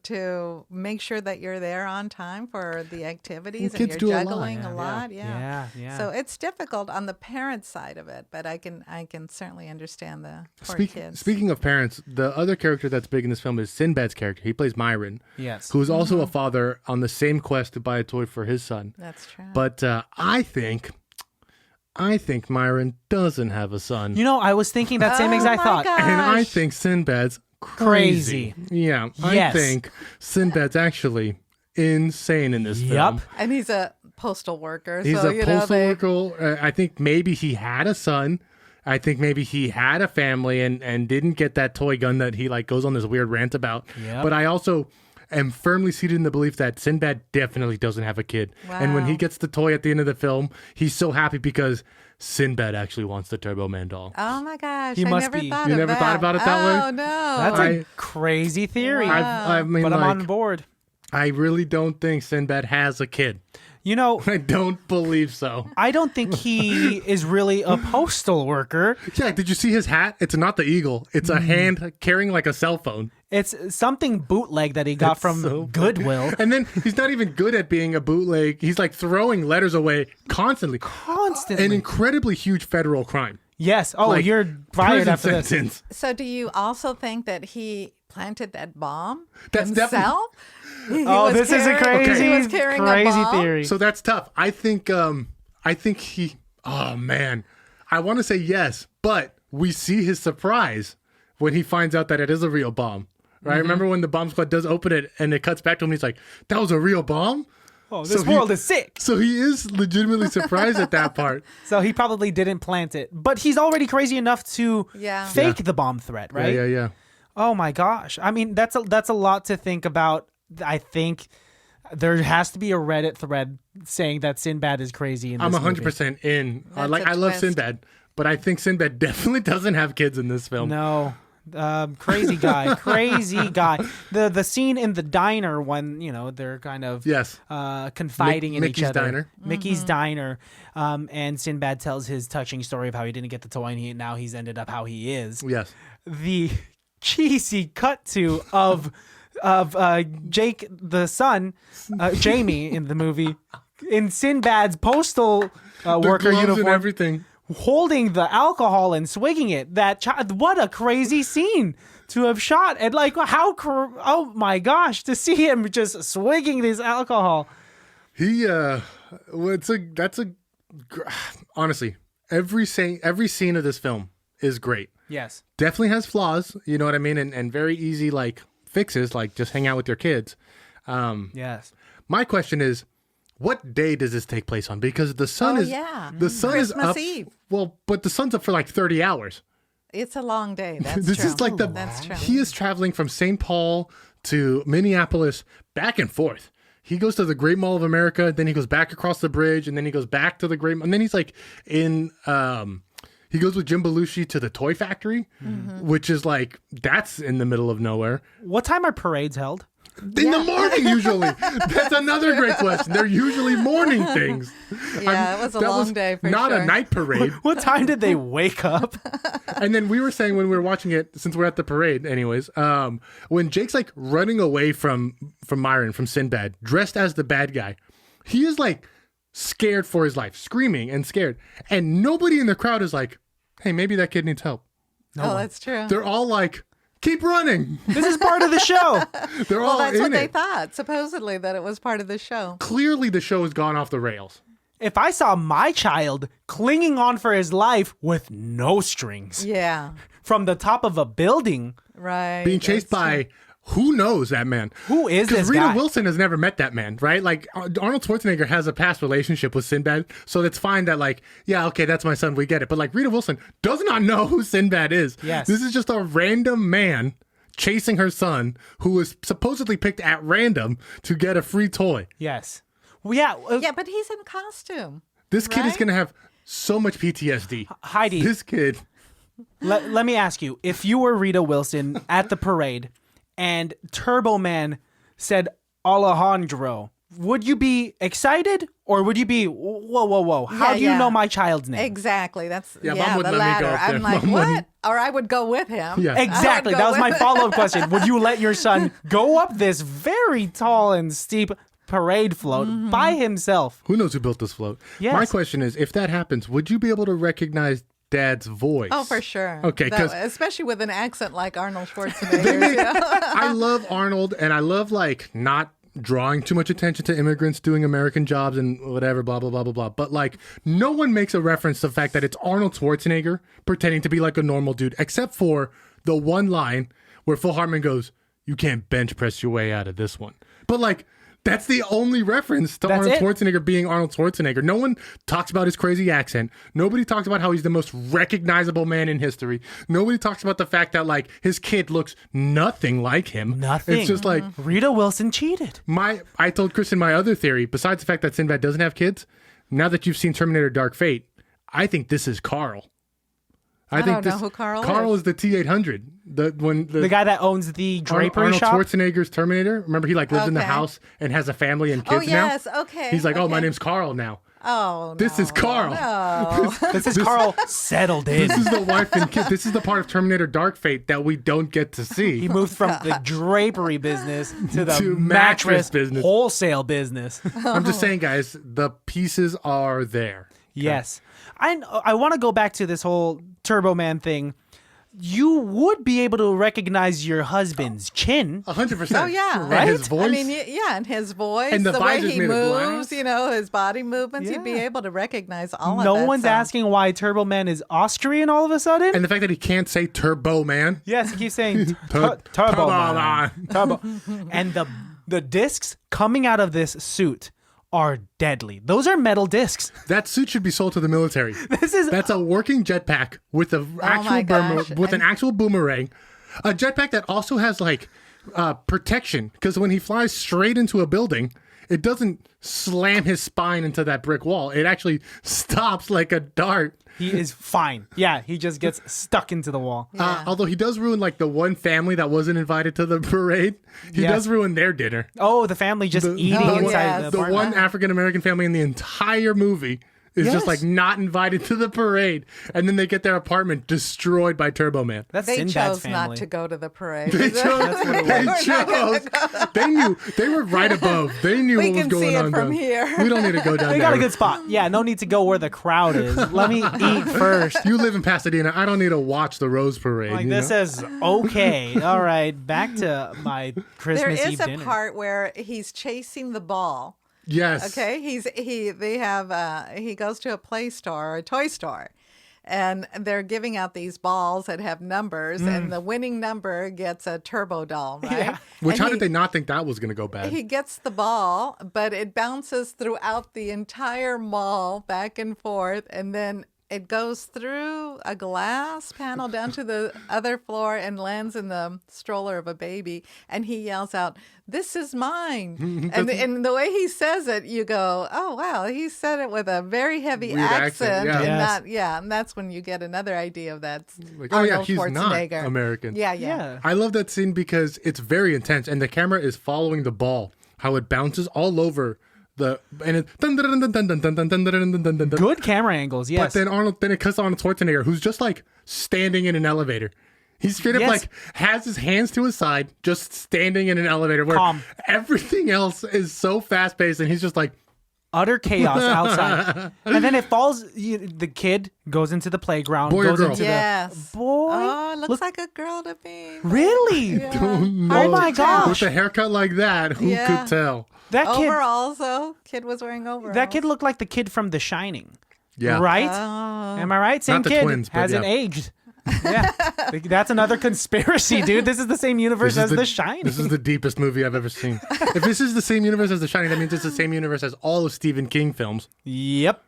to make sure that you're there on time for the activities and kids you're do a lot. juggling a lot. Yeah. So it's difficult on the parent side of it, but I can certainly understand the poor kids. Speaking of parents, the other character that's big in this film is Sinbad's character. He plays Myron, yes. who is also a father on the same quest to buy a toy for his son. That's true. But I think Myron doesn't have a son. You know, I was thinking that same exact my thought. God. And I Gosh. think Sinbad's crazy. Yeah, Yes. I think Sinbad's actually insane in this film. Yup. And he's a postal worker. He's so, a postal worker. I think maybe he had a son. I think maybe he had a family and didn't get that toy gun that he goes on this weird rant about. Yep. But I also am firmly seated in the belief that Sinbad definitely doesn't have a kid. And when he Wow. gets the toy at the end of the film, he's so happy because Sinbad actually wants the Turbo Man doll. Oh my gosh! He I must never be- thought You of never that. thought about it that way? Oh no! That's I- a crazy theory. I mean, but I'm like, on board. I really don't think Sinbad has a kid. You know, I don't believe so. I don't think he is really a postal worker. Yeah, did you see his hat? It's not the eagle. It's a hand carrying like a cell phone. It's something bootleg that he got It's from so Goodwill. And then he's not even good at being a bootleg. He's like throwing letters away constantly. Constantly. An incredibly huge federal crime. Yes. Oh, Like, you're fired prison after this. sentence. So, do you also think that he planted that bomb That's himself? Oh, this is a crazy, He was carrying a crazy bomb? theory. So that's tough. I think he, oh man, I want to say yes, but we see his surprise when he finds out that it is a real bomb. Right? Remember when the bomb squad does open it and it cuts back to him, he's like, that was a real bomb? Oh, this So world is sick. So he is legitimately surprised at that part. So he probably didn't plant it, but he's already crazy enough to Yeah. fake the bomb threat, right? Yeah. Oh my gosh. I mean, that's a lot to think about. I think there has to be a Reddit thread saying that Sinbad is crazy in this I'm movie. 100% in. That's I a love twist. Sinbad, but I think Sinbad definitely doesn't have kids in this film. No. Crazy guy. Crazy guy. The scene in the diner when, they're kind of Yes. confiding in Mickey's each other. Diner. Mickey's Diner. And Sinbad tells his touching story of how he didn't get the toy and now he's ended up how he is. Yes. The cheesy cut to of Jake the son, Jamie in the movie, in Sinbad's postal The worker gloves uniform, and everything. holding the alcohol and swigging it. What a crazy scene to have shot, and oh my gosh, to see him just swigging this alcohol. Honestly, every scene of this film is great. Yes. Definitely has flaws, you know what I mean, and very easy fixes, like just hang out with your kids. Yes. My question is, what day does this take place on? Because the sun is Christmas up. Eve. Well, but the sun's up for 30 hours. It's a long day. That's This true. is That's true. He is traveling from St. Paul to Minneapolis, back and forth. He goes to the Great Mall of America, then he goes back across the bridge, and then he goes back to the Great Mall. And then he's like in, he goes with Jim Belushi to the Toy Factory, which is like, that's in the middle of nowhere. What time are parades held? In the morning, usually. That's another great question. They're usually morning things. Yeah, it was a long day for not sure. a night parade. What time did they wake up? And then we were saying when we were watching it, since we're at the parade anyways, when Jake's like running away from Myron, from Sinbad, dressed as the bad guy, he is like scared for his life, screaming and scared. And nobody in the crowd is like, hey, maybe that kid needs help. Oh, that's true. They're all like, keep running. This is part of the show. They're Well, all that's in what they it. thought, supposedly, that it was part of the show. Clearly the show has gone off the rails. If I saw my child clinging on for his life with no strings Yeah, from the top of a building, right. Being chased That's by who knows that man. who is Because this Rita guy? Wilson has never met that man, right? Like Arnold Schwarzenegger has a past relationship with Sinbad, so it's fine that like, yeah, okay, that's my son, we get it. But like Rita Wilson does not know who Sinbad is. Yes. This is just a random man chasing her son who was supposedly picked at random to get a free toy. Yes. Well, yeah. Yeah, but he's in costume. This kid is Right? going to have so much PTSD. Haydee, This kid. let me ask you, if you were Rita Wilson at the parade and Turbo Man said Alejandro, would you be excited or would you be, whoa, how Yeah, do you yeah. know my child's name? Exactly. That's Yeah, yeah, Mom wouldn't the let me go latter. up there. I'm like, Mom what? wouldn't. Or I would go with him. Yeah. Exactly. I would That go was my with- follow-up question. Would you let your son go up this very tall and steep parade float by himself? Who knows who built this float? Yes. My question is, if that happens, would you be able to recognize Dad's voice? Oh, for sure. Okay, That- 'cause- especially with an accent like Arnold Schwarzenegger. I love Arnold, and I love like not drawing too much attention to immigrants doing American jobs and whatever, blah blah blah blah blah. But like, no one makes a reference to the fact that it's Arnold Schwarzenegger pretending to be like a normal dude, except for the one line where Phil Hartman goes, "You can't bench press your way out of this one." But like, that's the only reference to That's Arnold it. Schwarzenegger being Arnold Schwarzenegger. No one talks about his crazy accent. Nobody talks about how he's the most recognizable man in history. Nobody talks about the fact that like his kid looks nothing like him. Nothing. It's just like Rita Wilson cheated. I told Kristen my other theory, besides the fact that Sinbad doesn't have kids, now that you've seen Terminator Dark Fate, I think this is Carl. I don't know who Carl Carl is. is the T-800. The guy that owns the drapery Arnold shop. Schwarzenegger's Terminator. Remember, he like lives in the Okay. house and has a family and Oh, kids now. yes. Okay. He's like, oh, my okay. name's Carl now. Oh, This is no, Carl. No. This is Carl settled in. This is the wife and kid. This is the part of Terminator Dark Fate that we don't get to see. He moved from the drapery business to the To mattress mattress business. wholesale business. I'm just saying, guys, the pieces are there. Yes. I want to go back to this whole Turbo Man thing. You would be able to recognize your husband's chin. 100%. Oh, yeah. And Right? his voice. I mean, yeah, and his voice, And the way visor's he made of moves, glass. you know, his body movements, you'd be Yeah. able to recognize all of No that one's stuff. asking why Turbo Man is Austrian all of a sudden. And the fact that he can't say Turbo Man. Yes, he keeps saying Turbo Turbo Man. Man. Turbo. And the discs coming out of this suit are deadly. Those are metal discs. That suit should be sold to the military. That's That's a working jetpack with a my gosh. an actual boomerang. A jetpack that also has like protection, because when he flies straight into a building, it doesn't slam his spine into that brick wall. It actually stops like a dart. He is fine. Yeah, he just gets stuck into the wall. Although he does ruin like the one family that wasn't invited to the parade. He Yes. does ruin their dinner. Oh, the family just eating Oh, inside yes. the The apartment. one African American family in the entire movie is Yes. just like not invited to the parade, and then they get their apartment destroyed by Turbo Man. That's They Sinbad's chose family. not to go to the parade. They chose. They knew. They were right above. They knew We what was can going see it on. from down- here. We don't need to go down They there. got a good spot. Yeah, no need to go where the crowd is. Let me eat first. You live in Pasadena. I don't need to watch the Rose Parade. Like you this know? is okay. All right, back to my There Christmas is Eve a dinner. part where he's chasing the ball. Yes. Okay, he goes to a play store, a toy store, and they're giving out these balls that have numbers, and the winning number gets a turbo doll, right? Yeah. Which And how he- did they not think that was going to go bad? He gets the ball, but it bounces throughout the entire mall back and forth, and then it goes through a glass panel down to the other floor and lands in the stroller of a baby. And he yells out, "This is mine." and the way he says it, you go, "Oh, wow." He said it with a very heavy Weird accent. yeah. And and that's when you get another idea of that. Like, oh, yeah, he's not Schwarzenegger. American. Yeah. I love that scene because it's very intense, and the camera is following the ball, how it bounces all over and it Good camera angles, yes. But then it cuts to Arnold Schwarzenegger, who's just like standing in an elevator. He straight up like has his hands to his side, just standing in an elevator where Calm. everything else is so fast paced, and he's just like Utter chaos outside. And then it falls, the kid goes into the playground. Boy or goes girl? into Yes. the boy. Oh, it looks like a girl to me. Really? don't Oh know. my gosh. With a haircut like that, who Yeah. could tell? That kid, Overalls, though. Kid was wearing overalls. that kid looked like the kid from The Shining. Yeah. Right? Oh. Am I right? Same Not the kid. twins, but hasn't yeah. aged. Yeah. That's another conspiracy, dude. This is the same universe This as is The Shining. This is the deepest movie I've ever seen. If this is the same universe as The Shining, that means it's the same universe as all of Stephen King films. Yep.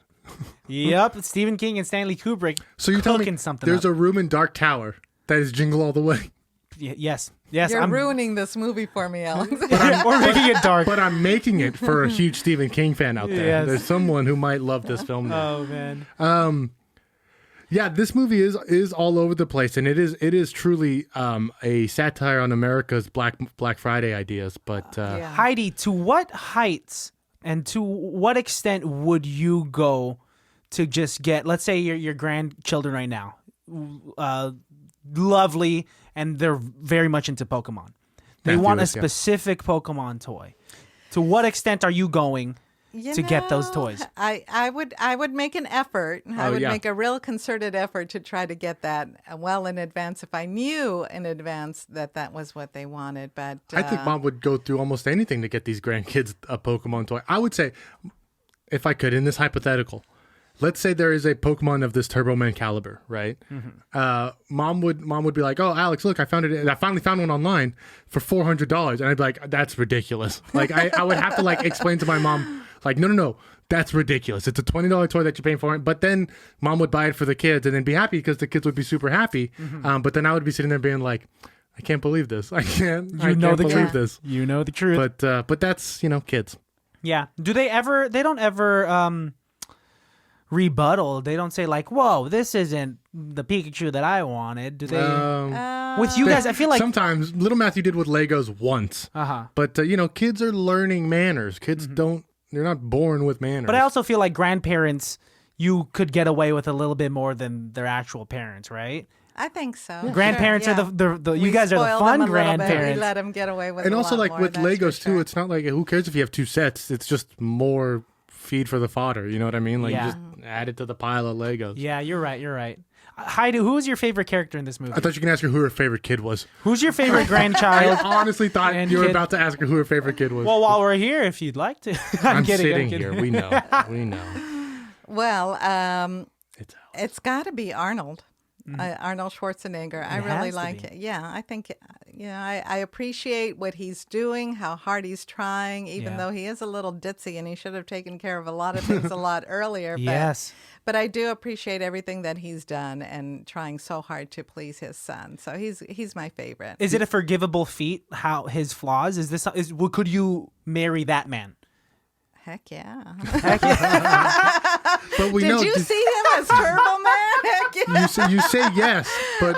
Stephen King and Stanley Kubrick So you tell me cooking something there's up. a room in Dark Tower that is Jingle All The Way. Yes. You're I'm ruining this movie for me, Alex. We're making it dark. But I'm making it for a huge Stephen King fan out there. Yes. There's someone who might love this film now. Oh man. Yeah, this movie is all over the place, and it is truly a satire on America's Black Friday ideas. But Yeah. Haydee, to what heights and to what extent would you go to just get, let's say your grandchildren right now, lovely, and they're very much into Pokemon. They Matthew want a is, yeah. specific Pokemon toy. To what extent are you going to get those toys? I would make an effort. I would make a real concerted effort to try to get that well in advance if I knew in advance that was what they wanted. But I think Mom would go through almost anything to get these grandkids a Pokemon toy. I would say, if I could, in this hypothetical, let's say there is a Pokemon of this Turbo Man caliber, right? Mom would be like, "Oh, Alex, look, I finally found one online for $400," and I'd be like, "That's ridiculous." Like I would have to like explain to my mom, like, no, that's ridiculous. It's a $20 toy that you're paying for it. But then Mom would buy it for the kids and then be happy because the kids would be super happy. But then I would be sitting there being like, "I can't believe this. I can't believe this." You know the truth. But that's kids. Yeah. Do they ever? They don't ever rebuttal. They don't say like, "Whoa, this isn't the Pikachu that I wanted." Do they? With you guys, I feel like sometimes little Matthew did with Legos once. But kids are learning manners. Kids they're not born with manners. But I also feel like grandparents, you could get away with a little bit more than their actual parents, right? I think so. Grandparents Sure, are the you We guys are the spoil fun them a little bit. grandparents. We let them get away with and a also lot like more, with that's for Legos too, sure. it's not like who cares if you have two sets? It's just more feed for the fodder. You know what I mean? Like Yeah. just add it to the pile of Legos. Yeah, you're right. Haydee, who was your favorite character in this movie? I thought you can ask her who her favorite kid was. Who's your favorite I grandchild? honestly thought And you were kid. about to ask her who her favorite kid was. Well, while we're here, if you'd like to. I'm kidding, sitting I'm kidding. here. We know. Well, It's out. it's got to be Arnold. Arnold Schwarzenegger. I It really has to like be. it. Yeah, I think, I appreciate what he's doing, how hard he's trying, even Yeah. though he is a little ditzy and he should have taken care of a lot of things a lot earlier. But, Yes. But I do appreciate everything that he's done and trying so hard to please his son. So he's my favorite. Is it a forgivable feat? How his flaws? Could you marry that man? Heck yeah. But we Did know. you see him as Turbo Man? Heck yeah. You say yes, but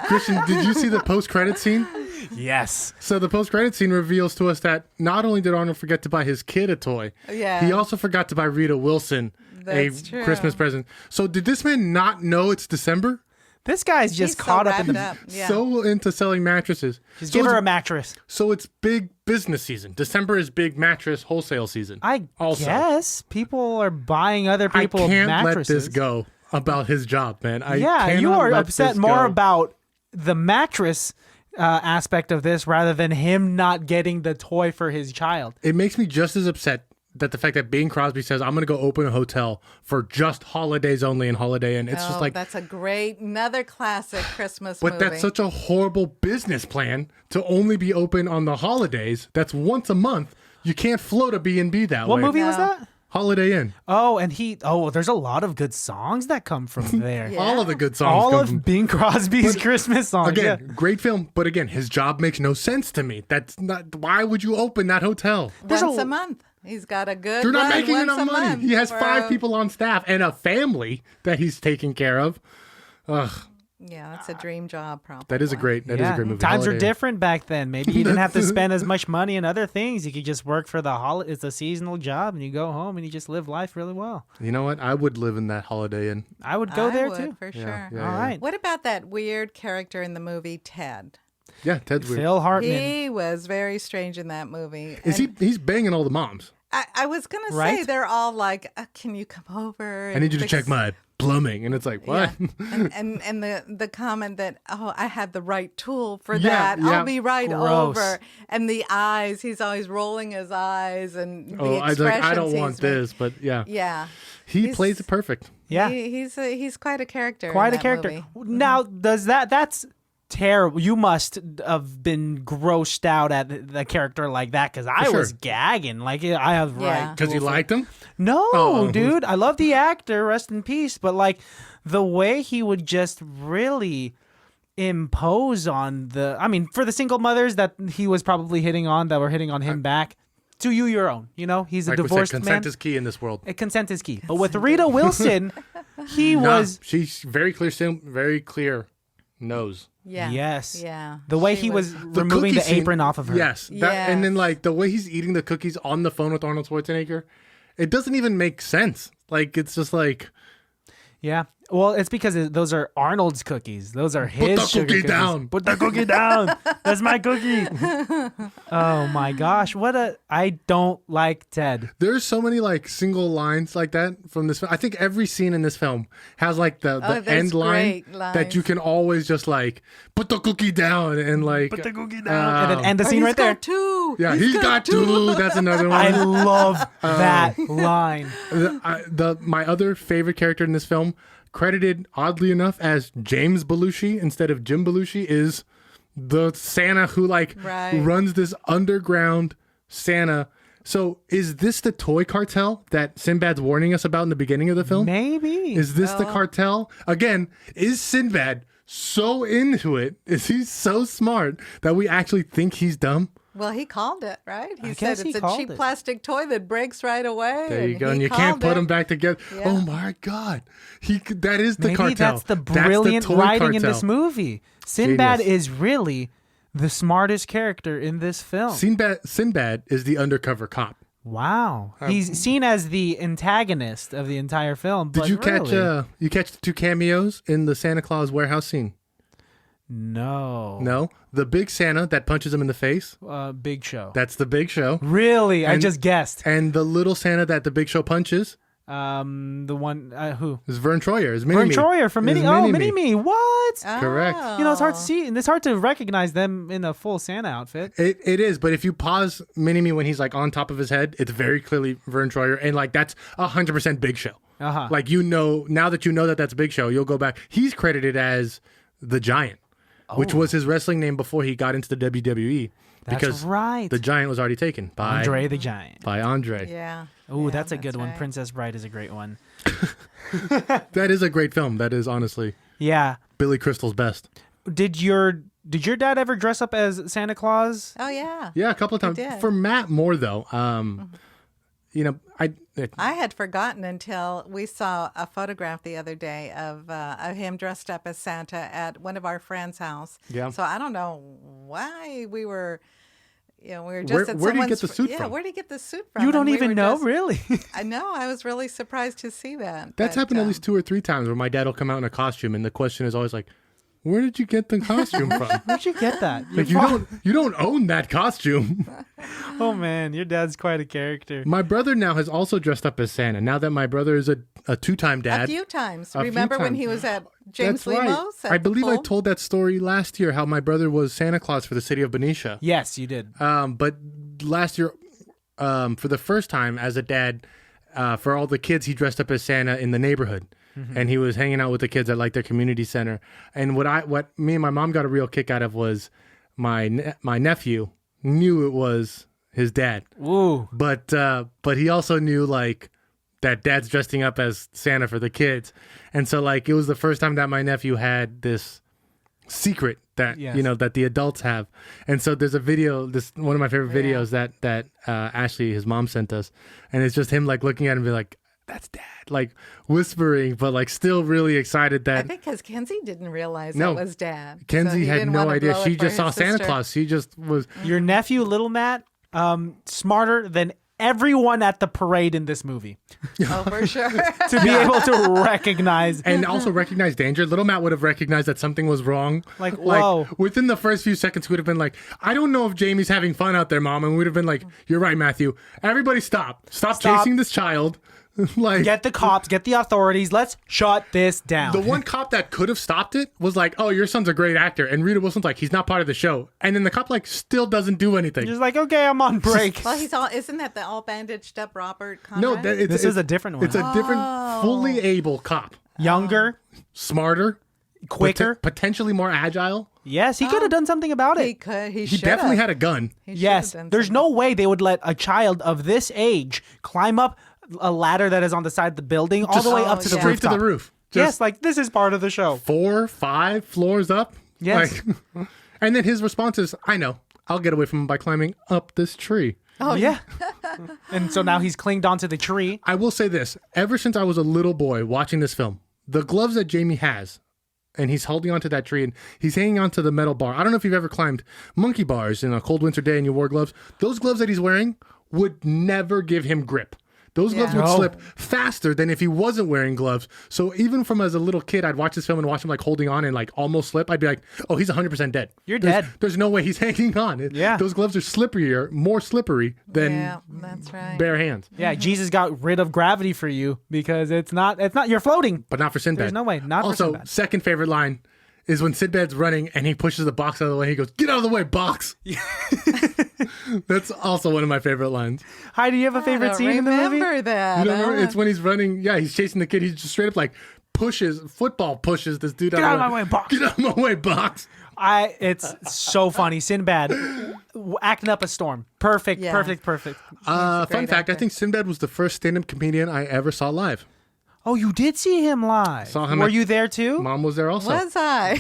Christian, did you see the post-credit scene? Yes. So the post-credit scene reveals to us that not only did Arnold forget to buy his kid a toy, Yeah. he also forgot to buy Rita Wilson That's a true. Christmas present. So did this man not know it's December? This guy's just He's so caught up in the. wrapped up. Yeah. So into selling mattresses. Just So give her it's- a mattress. So it's big business season. December is big mattress wholesale season. I also. guess people are buying other I people can't mattresses. let this go about his job, man. I Yeah, you cannot are let upset this more go. about the mattress aspect of this rather than him not getting the toy for his child. It makes me just as upset that the fact that Bing Crosby says, "I'm going to go open a hotel for just holidays only and Holiday Inn." It's just like, that's another classic Christmas but movie. that's such a horrible business plan to only be open on the holidays. That's once a month. You can't float a B&B that What way. movie was No. that? Holiday Inn. Oh, and there's a lot of good songs that come from there. Yeah. All of the good songs All come of from. Bing Crosby's Christmas songs. Again, yeah. great film, but again, his job makes no sense to me. That's not. Why would you open that hotel? Once a month. He's got a good They're not run making once enough a money. month He has for 5 people on staff and a family that he's taking care of. Ugh, Yeah, that's a dream job, probably. that is a great movie. Times were Holiday Inn. different back then. Maybe you didn't have to spend as much money on other things. You could just work for it's a seasonal job, and you go home and you just live life really well. You know what? I would live in that Holiday Inn. I would go there would, too. for sure. yeah. All right. What about that weird character in the movie Ted? Yeah, Ted's weird. Phil Hartman. He was very strange in that movie. He's banging all the moms. I was going to say, Right? they're all like, can you come over? I need you to fix-" check my plumbing. And it's like, what? Yeah. and the comment that, I had the right tool for Yeah, that. yeah. I'll be right Gross. over. And the eyes, he's always rolling his eyes and the I was like, expressions I don't want he's making. this, but yeah. Yeah. He He's- plays it perfect. Yeah. He's quite a character. Quite in a that character. movie. Now, that's terrible. You must have been grossed out at a character like that because I was sure. gagging. Like, I have Yeah. right. Because you liked him? No, Oh. dude. I love the actor. Rest in peace. But like the way he would just really impose on for the single mothers that he was probably hitting on that were hitting on him back. To you, your own. You know, he's a Like we said, divorced consent man. is key in this world. Consent is key. But with Rita Wilson, he Nah, was. she's very clear nose. Yeah. Yes. Yeah. The way She he was The removing the cookie scene- apron off of her. Yes. And then Yes. like the way he's eating the cookies on the phone with Arnold Schwarzenegger, it doesn't even make sense. Like it's just like Yeah. Well, it's because those are Arnold's cookies. Those are his the sugar cookie cookies. down. Put the cookie down. That's my cookie. Oh my gosh. I don't like Ted. there's so many like single lines like that from this film. I think every scene in this film has like the there's end line great that you lines. can always just like put the cookie down and like Put the cookie down. and then end the Oh, scene he's right there. got two. yeah, he's got two. That's another one. I love that line. My other favorite character in this film, credited oddly enough as James Belushi instead of Jim Belushi, is the Santa who like Right. runs this underground Santa. So is this the toy cartel that Sinbad's warning us about in the beginning of the film? Maybe. Is this the cartel? Again, is Sinbad so into it? Is he so smart that we actually think he's dumb? Well, he called it, right? He guess said he it's a called cheap it. plastic toy that breaks right away. There you go. he And you can't called put it. them back together. Yeah. Oh my God. That is the Maybe cartel. that's the brilliant toy writing in cartel. this movie. Sinbad Genius. is really the smartest character in this film. Sinbad is the undercover cop. Wow. He's seen as the antagonist of the entire film. Did but you catch really, you catch the 2 cameos in the Santa Claus warehouse scene? No. No, the big Santa that punches him in the face. Big Show. That's the Big Show. Really? I And- just guessed. And the little Santa that the Big Show punches The one who? is Vern Troyer. Is Vern Mini-Me. Troyer from Mini. Is Oh, Mini-Me. Mini-Me. What? Correct. You know, it's hard to see, and it's hard to recognize them in a full Santa outfit. It is, but if you pause Mini-Me when he's like on top of his head, it's very clearly Vern Troyer, and like that's 100% Big Show. Uh-huh. Like now that you know that that's Big Show, you'll go back. He's credited as the Giant, which was his wrestling name before he got into the WWE. That's because right. the Giant was already taken by Andre the Giant. By Andre. Yeah. Oh, Yeah, that's a good one. right. Princess Bride is a great one. That is a great film. That is honestly Yeah. Billy Crystal's best. Did your dad ever dress up as Santa Claus? Oh, yeah. Yeah, a couple of times. did. For Matt more though. You know, I had forgotten until we saw a photograph the other day of him dressed up as Santa at one of our friends' house. Yeah. So I don't know why we were, we were just at where did he someone's. get the suit yeah, from? where did he get the suit from? You And don't we even were know, just- really? I know. I was really surprised to see that. that's but, happened at least 2 or 3 times where my dad will come out in a costume and the question is always like, where did you get the costume from? Where'd you get that? Like you don't own that costume. Oh man, your dad's quite a character. My brother now has also dressed up as Santa. Now that my brother is a 2-time dad. A few times. A few Remember when times. he was at James That's right. Lemo's? at I the believe I pool? told that story last year how my brother was Santa Claus for the city of Benicia. Yes, you did. But last year, for the first time as a dad, for all the kids, he dressed up as Santa in the neighborhood. And he was hanging out with the kids at like their community center. And what me and my mom got a real kick out of was my nephew knew it was his dad, Ooh. but he also knew like that dad's dressing up as Santa for the kids. And so like it was the first time that my nephew had this secret that that the adults have. And so there's a video, this one of my favorite videos that Ashley, his mom, sent us, and it's just him like looking at him and be like, that's dad, like whispering, but like still really excited that. I think because Kenzie didn't realize that was dad. Kenzie had no idea. She just saw Santa Claus. She just was. Your nephew, little Matt, smarter than everyone at the parade in this movie. Oh, for sure. To be able to recognize. And also recognize danger. Little Matt would have recognized that something was wrong. Like, whoa. Within the first few seconds, he would have been like, I don't know if Jamie's having fun out there, Mom. And we would have been like, you're right, Matthew. Everybody stop. Stop chasing this child. Like, get the cops, get the authorities. Let's shut this down. The one cop that could have stopped it was like, oh, your son's a great actor. And Rita Wilson's like, he's not part of the show. And then the cop like still doesn't do anything. Just like, okay, I'm on break. Well, isn't that the all bandaged up Robert Conrad? No, this is a different one. It's a different, fully able cop. Younger, smarter, quicker, potentially more agile. Yes, he could have done something about it. He could. He definitely had a gun. Yes, there's no way they would let a child of this age climb up a ladder that is on the side of the building all the way up to the straight rooftop. to the roof. Yes, like this is part of the show. 4, 5 floors up. Yes. Like, and then his response is, I know. I'll get away from him by climbing up this tree. Oh, yeah. And so now he's clinged onto the tree. I will say this. Ever since I was a little boy watching this film, the gloves that Jamie has, and he's holding onto that tree, and he's hanging onto the metal bar. I don't know if you've ever climbed monkey bars in a cold winter day and you wore gloves. Those gloves that he's wearing would never give him grip. Those gloves would slip faster than if he wasn't wearing gloves. So even from as a little kid, I'd watch this film and watch him like holding on and like almost slip. I'd be like, oh, he's 100% dead. You're dead. There's no way he's hanging on. Yeah. Those gloves are more slippery than that's right. bare hands. Yeah, Jesus got rid of gravity for you because it's not, you're floating. But not for Sinbad. There's no way. Not for also, Sinbad. second favorite line is when Sinbad's running and he pushes the box out of the way. He goes, get out of the way, box. That's also one of my favorite lines. Hi, do you have a favorite scene in the movie? Remember that? You don't remember? It's when he's running. Yeah, he's chasing the kid. He's just straight up like pushes this dude Get out of my way, box. Get out of my way, box. It's so funny. Sinbad acting up a storm. Perfect. Fun fact, actor. I think Sinbad was the first stand-up comedian I ever saw live. Oh, you did see him live. Saw him Were you there too? Mom was there also. Was I?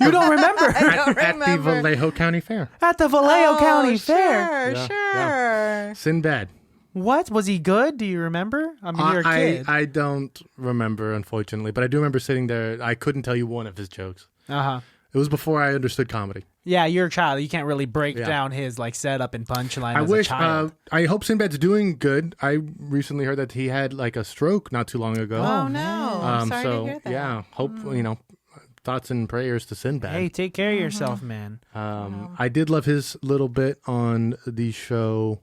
You don't remember? At the Vallejo County Fair. At the Vallejo County Fair. Sure. Sinbad. What? Was he good? Do you remember? I mean, you're a kid. I don't remember, unfortunately, but I do remember sitting there. I couldn't tell you one of his jokes. Uh-huh. It was before I understood comedy. Yeah, you're a child. You can't really break down his like setup and punchline as wish, a child. I hope Sinbad's doing good. I recently heard that he had like a stroke not too long ago. Oh, no. I'm sorry to hear that. Yeah, hope, thoughts and prayers to Sinbad. Hey, take care of yourself, man. I did love his little bit on the show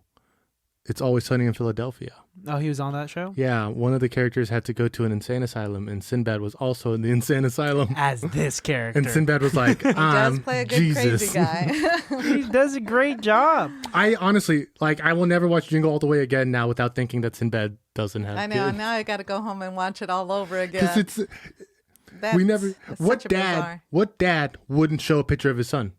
It's Always Sunny in Philadelphia. Oh, he was on that show? Yeah, one of the characters had to go to an insane asylum, and Sinbad was also in the insane asylum. As this character. And Sinbad was like, He does play a good Jesus. crazy guy. He does a great job. I honestly, I will never watch Jingle All The Way again now without thinking that Sinbad doesn't have I know. kids. Now I got to go home and watch it all over again. Because what dad wouldn't show a picture of his son?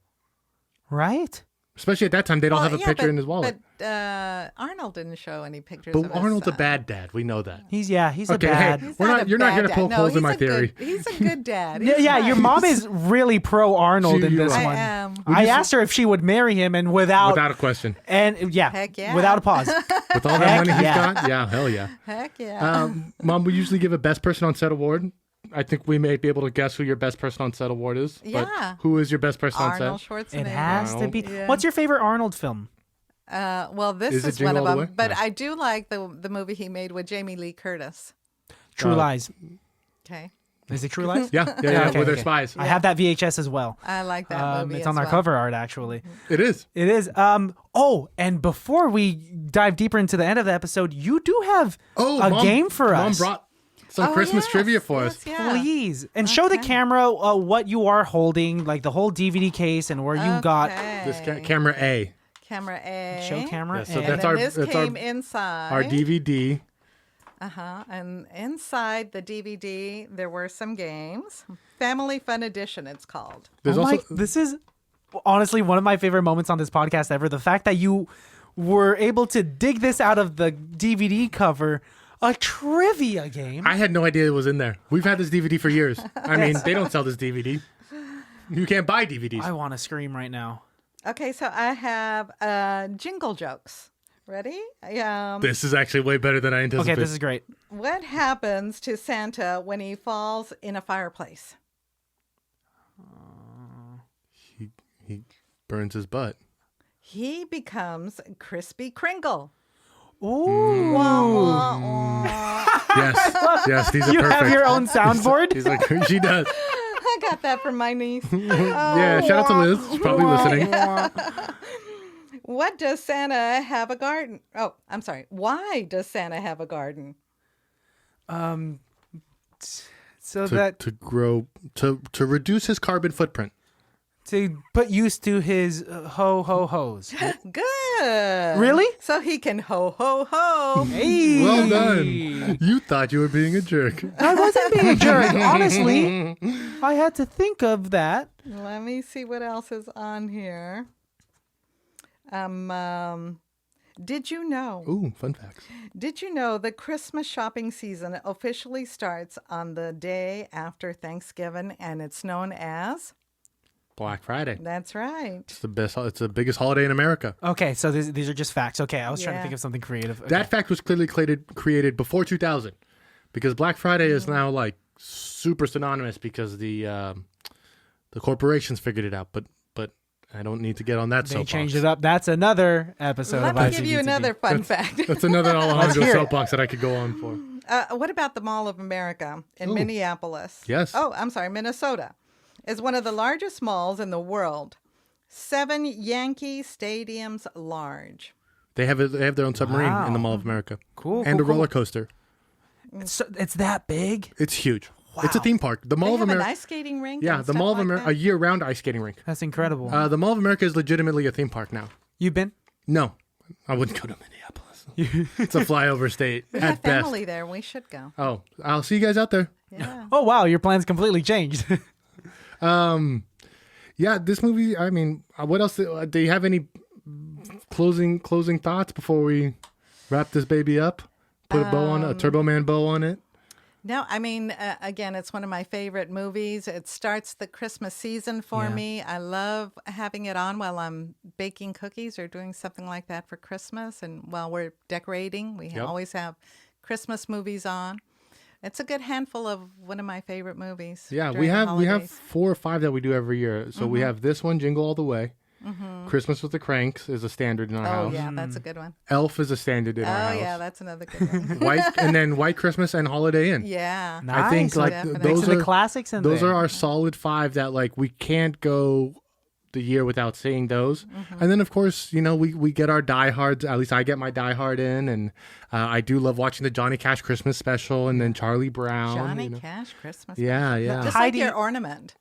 Right? Especially at that time, they don't have a picture in his wallet. But Arnold didn't show any pictures But of his Arnold's son. a bad dad. We know that. He's a Okay, bad. hey, He's you're not here to bad poke dad. holes in my theory. He's a good dad. Yeah, He's your nice. mom is really pro Arnold in You this are. I one. am. I asked her if she would marry him, and without Without a question. and yeah, Heck yeah. without a pause. With all the Heck money he's yeah. got? Yeah, hell yeah. Heck yeah. Mom, we usually give a best person on set award. I think we may be able to guess who your best person on set award is. Yeah. But who is your best person Arnold on set? Schwarzenegger. It has to be. Yeah. What's your favorite Arnold film? Well, this Is it is one Jingle of All the them. Way? But No. I do like the movie he made with Jamie Lee Curtis. True Lies. Okay. Is it True Lies? Yeah, Okay, with their okay. spies. I have that VHS as well. I like that movie It's as on our well. cover art, actually. It is. It is. Oh, and before we dive deeper into the end of the episode, you do have a Mom, game for Mom us. brought some Oh, Christmas yes, trivia for yes, us. Yeah. Please. And show the camera what you are holding, like the whole DVD case and where you got. This camera A. Camera A. Show camera Yeah, so A. that's And our then this that's came our, inside. our DVD. And inside the DVD, there were some games. Family Fun Edition, it's called. There's Oh also this is honestly one of my favorite moments on this podcast ever. The fact that you were able to dig this out of the DVD cover. A trivia game? I had no idea it was in there. We've had this DVD for years. I mean, they don't sell this DVD. You can't buy DVDs. I want to scream right now. Okay, so I have jingle jokes. Ready? This is actually way better than I anticipated. Okay, this is great. What happens to Santa when he falls in a fireplace? He burns his butt. He becomes Crispy Kringle. Ooh. Yes, these are You perfect. have your own soundboard? He's like, she does. I got that from my niece. Yeah, shout out to Liz. She's probably listening. What does Santa have a garden? Oh, I'm sorry. Why does Santa have a garden? So that To grow, to reduce his carbon footprint. to put use to his ho ho hos. Good. Really? So he can ho ho ho. Hey. Well done. You thought you were being a jerk. I wasn't being a jerk. Honestly, I had to think of that. Let me see what else is on here. Did you know? Ooh, fun facts. Did you know the Christmas shopping season officially starts on the day after Thanksgiving, and it's known as? Black Friday. That's right. It's the best. It's the biggest holiday in America. Okay, so these are just facts. Okay, I was trying to Yeah. think of something creative. Okay. That fact was clearly created before 2000, because Black Friday is now like super synonymous because the corporations figured it out. But I don't need to get on that. They soapbox. changed it up. That's another episode Let of me give you ICBTB. another fun fact. That's another Let's Alejandro hear it. soapbox that I could go on for. What about the Mall of America in Ooh. Minneapolis? Yes. Oh, I'm sorry, Minnesota. Is one of the largest malls in the world. 7 Yankee stadiums large. They have their own submarine in the Wow. Mall of America. Cool, And cool, a roller coaster. So it's that big? It's huge. It's a Wow. theme park. The Mall They of have an America. ice skating rink. Yeah, and the stuff Mall of like America, that? a year-round ice skating rink. That's incredible. The Mall of America is legitimately a theme park now. You've been? No, I wouldn't go to Minneapolis. It's a flyover state We have at best. family there. We should go. Oh, I'll see you guys out there. Yeah. Oh, wow, your plans completely changed. Yeah, this movie. I mean, what else? Do you have any closing thoughts before we wrap this baby up? Put a bow on a Turbo Man bow on it. No, I mean, again, it's one of my favorite movies. It starts the Christmas season for Yeah. me. I love having it on while I'm baking cookies or doing something like that for Christmas. And while we're decorating, we Yep. always have Christmas movies on. It's a good handful of one of my favorite movies. Yeah, during we the have holidays. 4 or 5 that we do every year. So we have this one, Jingle All The Way. Christmas with the Cranks is a standard in our Oh, house. yeah, that's a good one. Elf is a standard in Oh, our house. yeah, that's another good one. White Christmas and Holiday Inn. Yeah. I think Nice. like Definitely. those Mixing are the classics in those there. are our solid 5 that like we can't go the year without seeing those. And then of course, we get our diehards. At least I get my diehard in, and I do love watching the Johnny Cash Christmas special, and then Charlie Brown. Johnny Cash Christmas. Yeah, special. yeah. Just Heidi- like your ornament.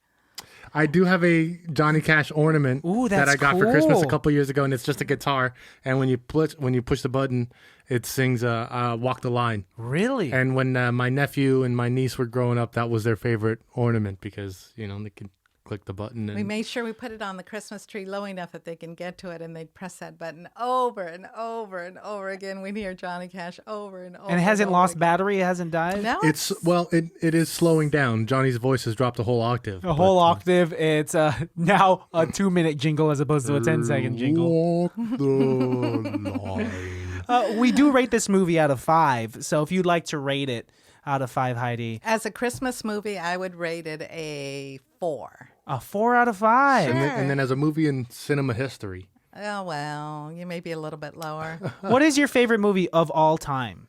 I do have a Johnny Cash ornament Ooh, that that's I got for Christmas a cool. couple years ago, and it's just a guitar. And when you push the button, it sings "Walk the Line." Really? And when my nephew and my niece were growing up, that was their favorite ornament because they can click the button. And We made sure we put it on the Christmas tree low enough that they can get to it, and they'd press that button over and over and over again. We'd hear Johnny Cash over and over. And it hasn't over lost again. battery? It hasn't died? No, it is slowing down. Johnny's voice has dropped a whole octave. A whole octave. It's now a 2-minute jingle as opposed to a 10-second jingle. Walk the line. We do rate this movie out of 5. So if you'd like to rate it out of 5, Heidi, as a Christmas movie, I would rate it a 4. a 4 out of 5. Sure. And then as a movie in cinema history, Oh well, you may be a little bit lower. What is your favorite movie of all time?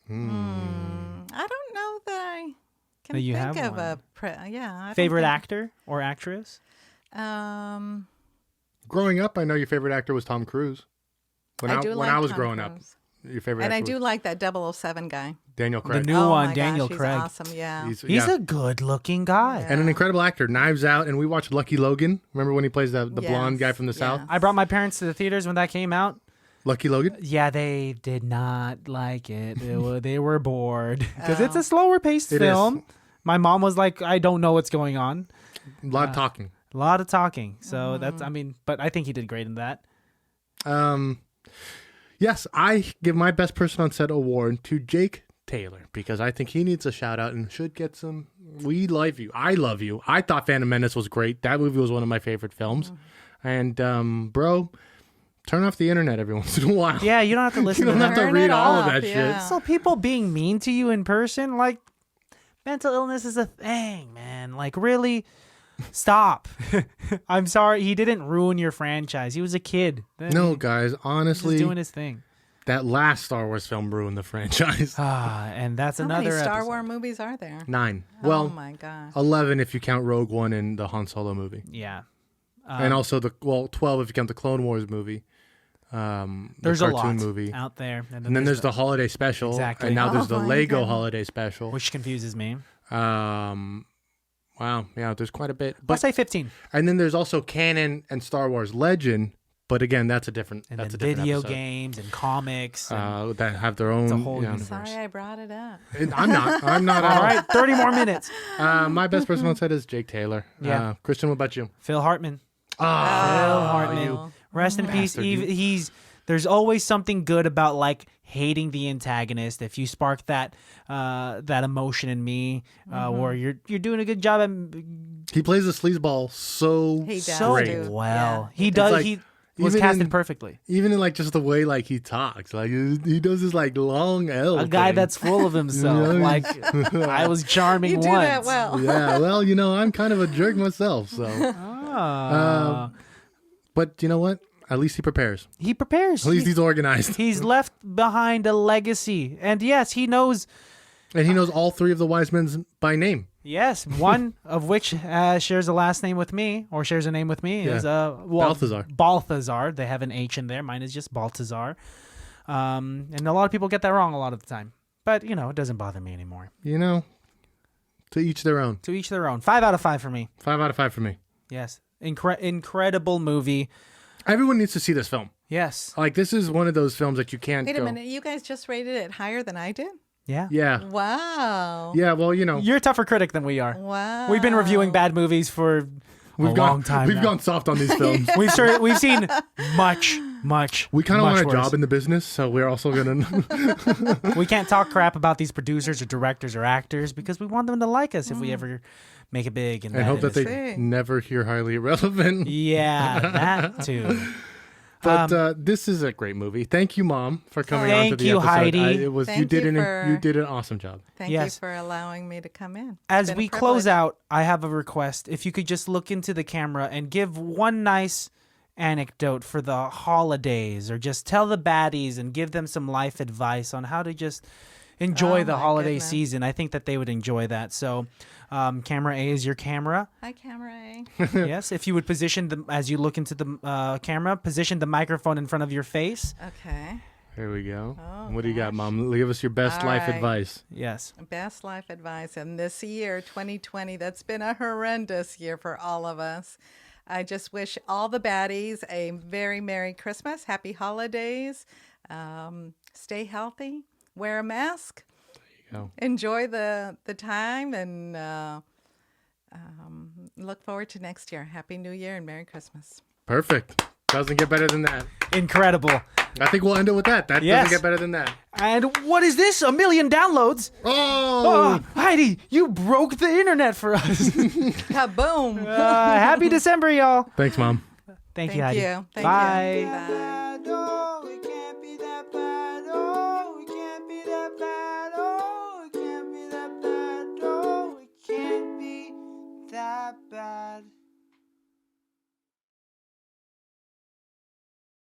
I don't know that I can That you think have of one. I don't Favorite think- actor or actress? growing up, I know your favorite actor was Tom Cruise. When I I, do when like I was Tom growing up, Cruise. your favorite And I actor do was like that 007 guy. Daniel The Craig. new Oh one, my Daniel gosh, Craig. He's awesome, yeah. He's He's yeah. a good-looking guy. And an incredible actor. Knives Out, and we watched Lucky Logan. Remember when he plays the blonde guy from the South? yes. I brought my parents to the theaters when that came out. Lucky Logan? Yeah, they did not like it. They were bored because it's a slower paced It is. film. My mom was like, "I don't know what's going on." A lot of talking. A lot of talking. So but I think he did great in that. Yes, I give my best person on set award to Jake Taylor because I think he needs a shout out and should get some. We love you. I love you. I thought Phantom Menace was great. That movie was one of my favorite films. And bro, turn off the internet every once in a while. Yeah, you don't have to listen You don't to have that. to Turn read it all of off, that yeah. shit. So people being mean to you in person, like mental illness is a thing, man. Like really, stop. I'm sorry, he didn't ruin your franchise. He was a kid. No, guys, He's just honestly, doing his thing. that last Star Wars film ruined the franchise. And that's How another many Star episode. Wars movies are there? 9. Oh Well, my god. 11 if you count Rogue One and the Han Solo movie. Yeah. And also 12 if you count the Clone Wars movie. There's the a cartoon lot movie. out there. And then there's the holiday special. Exactly. And now there's the my Lego goodness. holiday special. which confuses me. Wow. Yeah, there's quite a bit. I'll But say 15. and then there's also canon and Star Wars Legend. But again, that's a different. And that's then a different video episode. games and comics. And, That have their own. a whole you know, universe. Sorry I brought it up. I'm not. I'm not. all right, 30 more minutes. My best person on set is Jake Taylor. Yeah. Christian, what about you? Phil Hartman. Phil Ah, Hartman. Rest in peace. Bastard, you. He's there's always something good about like hating the antagonist. If you spark that that emotion in me, where you're doing a good job at he plays the sleazeball so He does so great. too. well. Yeah. He does. like, He was even casted in- perfectly. Even in like just the way like he talks, like he does this like long L. A guy thing. that's full of himself. Yeah. Like I was charming You do once. that well. Yeah, well, I'm kind of a jerk myself, so. Ah. But you know what? At least he prepares. He prepares. At least he's organized, He's left behind a legacy, and yes, he knows. and he knows all 3 of the wise men by name. Yes, one of which shares a last name with me, or shares a name with me, is Balthazar. Balthazar. They have an H in there. Mine is just Balthazar. And a lot of people get that wrong a lot of the time. But, it doesn't bother me anymore. To each their own. To each their own. 5 out of 5 for me. 5 out of 5 for me. Yes. Incredible movie. Everyone needs to see this film. Yes. Like, this is one of those films that you can't Wait a go. minute. You guys just rated it higher than I did? Yeah. Yeah. Wow. Yeah, well, You're a tougher critic than we are. Wow. We've been reviewing bad movies for a long time We've now. gone soft on these films. We've seen much. We kind of much want a worse. job in the business, so we're also going to... We can't talk crap about these producers or directors or actors because we want them to like us if we ever make it big. I hope that they industry. never hear highly irrelevant. Yeah, that too. But this is a great movie. Thank you, Mom, for coming on to Thank the you, episode. Heydee. Thank you for- you did an awesome job. Thank Yes. you for allowing me to come in. It's As been a we close privilege. out, I have a request. If you could just look into the camera and give one nice anecdote for the holidays, or just tell the baddies and give them some life advice on how to just enjoy Oh, the my holiday goodness. season. I think that they would enjoy that. So, camera A is your camera. Hi, Camera A. Yes, if you would position the as you look into the camera, position the microphone in front of your face. Okay. Here we go. Oh, What do you got, gosh. Mom? Give us your best All life right. advice. Yes. Best life advice. And this year, 2020, that's been a horrendous year for all of us. I just wish all the baddies a very Merry Christmas, Happy Holidays. Stay healthy, wear a mask, Go. enjoy the time, and look forward to next year. Happy New Year and Merry Christmas. Perfect. Doesn't get better than that. Incredible. I think we'll end it with that. That Yes. doesn't get better than that. And what is this? 1 million downloads? Oh! Oh, Heidi, you broke the internet for us. Kaboom! Happy December, y'all. Thanks, Mom. Thank you, Thank Heidi. you. Thank Bye. you. Bye.